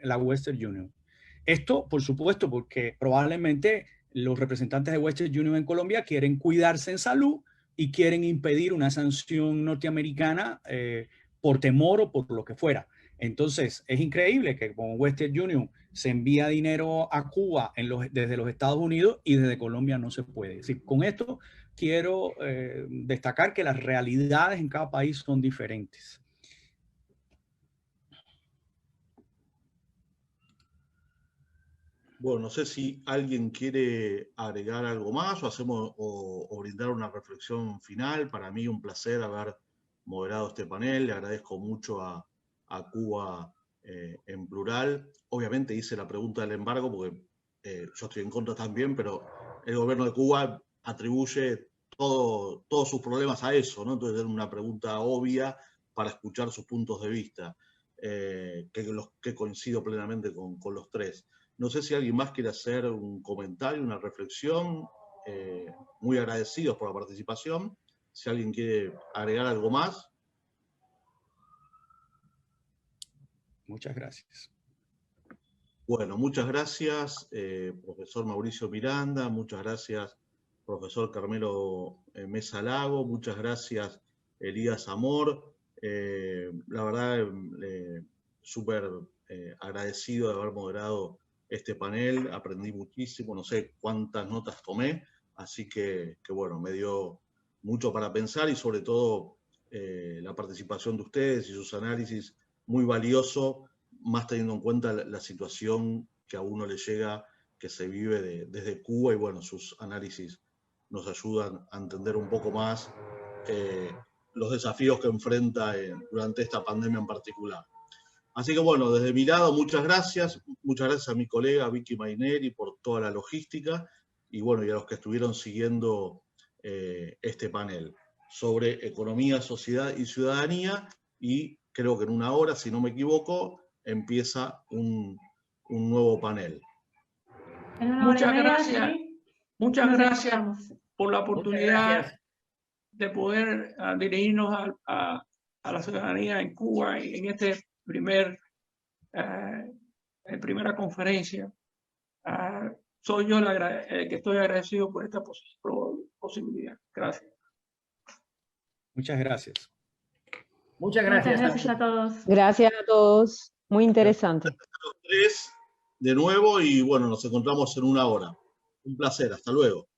la Western Union. Esto, por supuesto, porque probablemente los representantes de Western Union en Colombia quieren cuidarse en salud y quieren impedir una sanción norteamericana por temor o por lo que fuera. Entonces, es increíble que con Western Union se envía dinero a Cuba desde los Estados Unidos y desde Colombia no se puede. Es decir, con esto quiero destacar que las realidades en cada país son diferentes. Bueno, no sé si alguien quiere agregar algo más o brindar una reflexión final. Para mí un placer haber moderado este panel. Le agradezco mucho a Cuba en plural. Obviamente hice la pregunta del embargo porque yo estoy en contra también, pero el gobierno de Cuba atribuye todos sus problemas a eso, ¿no? Entonces era una pregunta obvia para escuchar sus puntos de vista, que coincido plenamente con los tres. No sé si alguien más quiere hacer un comentario, una reflexión. Muy agradecidos por la participación. Si alguien quiere agregar algo más. Muchas gracias. Bueno, muchas gracias, profesor Mauricio Miranda. Muchas gracias, profesor Carmelo Mesa Lago. Muchas gracias, Elías Amor. La verdad, súper agradecido de haber moderado este panel, aprendí muchísimo, no sé cuántas notas tomé, así que bueno, me dio mucho para pensar y sobre todo la participación de ustedes y sus análisis muy valioso, más teniendo en cuenta la situación que a uno le llega, que se vive desde Cuba, y bueno, sus análisis nos ayudan a entender un poco más los desafíos que enfrenta durante esta pandemia en particular. Así que bueno, desde mi lado, muchas gracias a mi colega Vicky Maineri por toda la logística, y bueno, y a los que estuvieron siguiendo este panel sobre economía, sociedad y ciudadanía, y creo que en una hora, si no me equivoco, empieza un nuevo panel. Muchas gracias. Muchas gracias por la oportunidad de poder dirigirnos a la ciudadanía en Cuba en este primera conferencia. Soy yo el que estoy agradecido por esta posibilidad. Gracias. Muchas gracias. Muchas gracias. Muchas gracias a todos. Gracias a todos. Muy interesante. Gracias a los tres de nuevo y bueno, nos encontramos en una hora. Un placer. Hasta luego.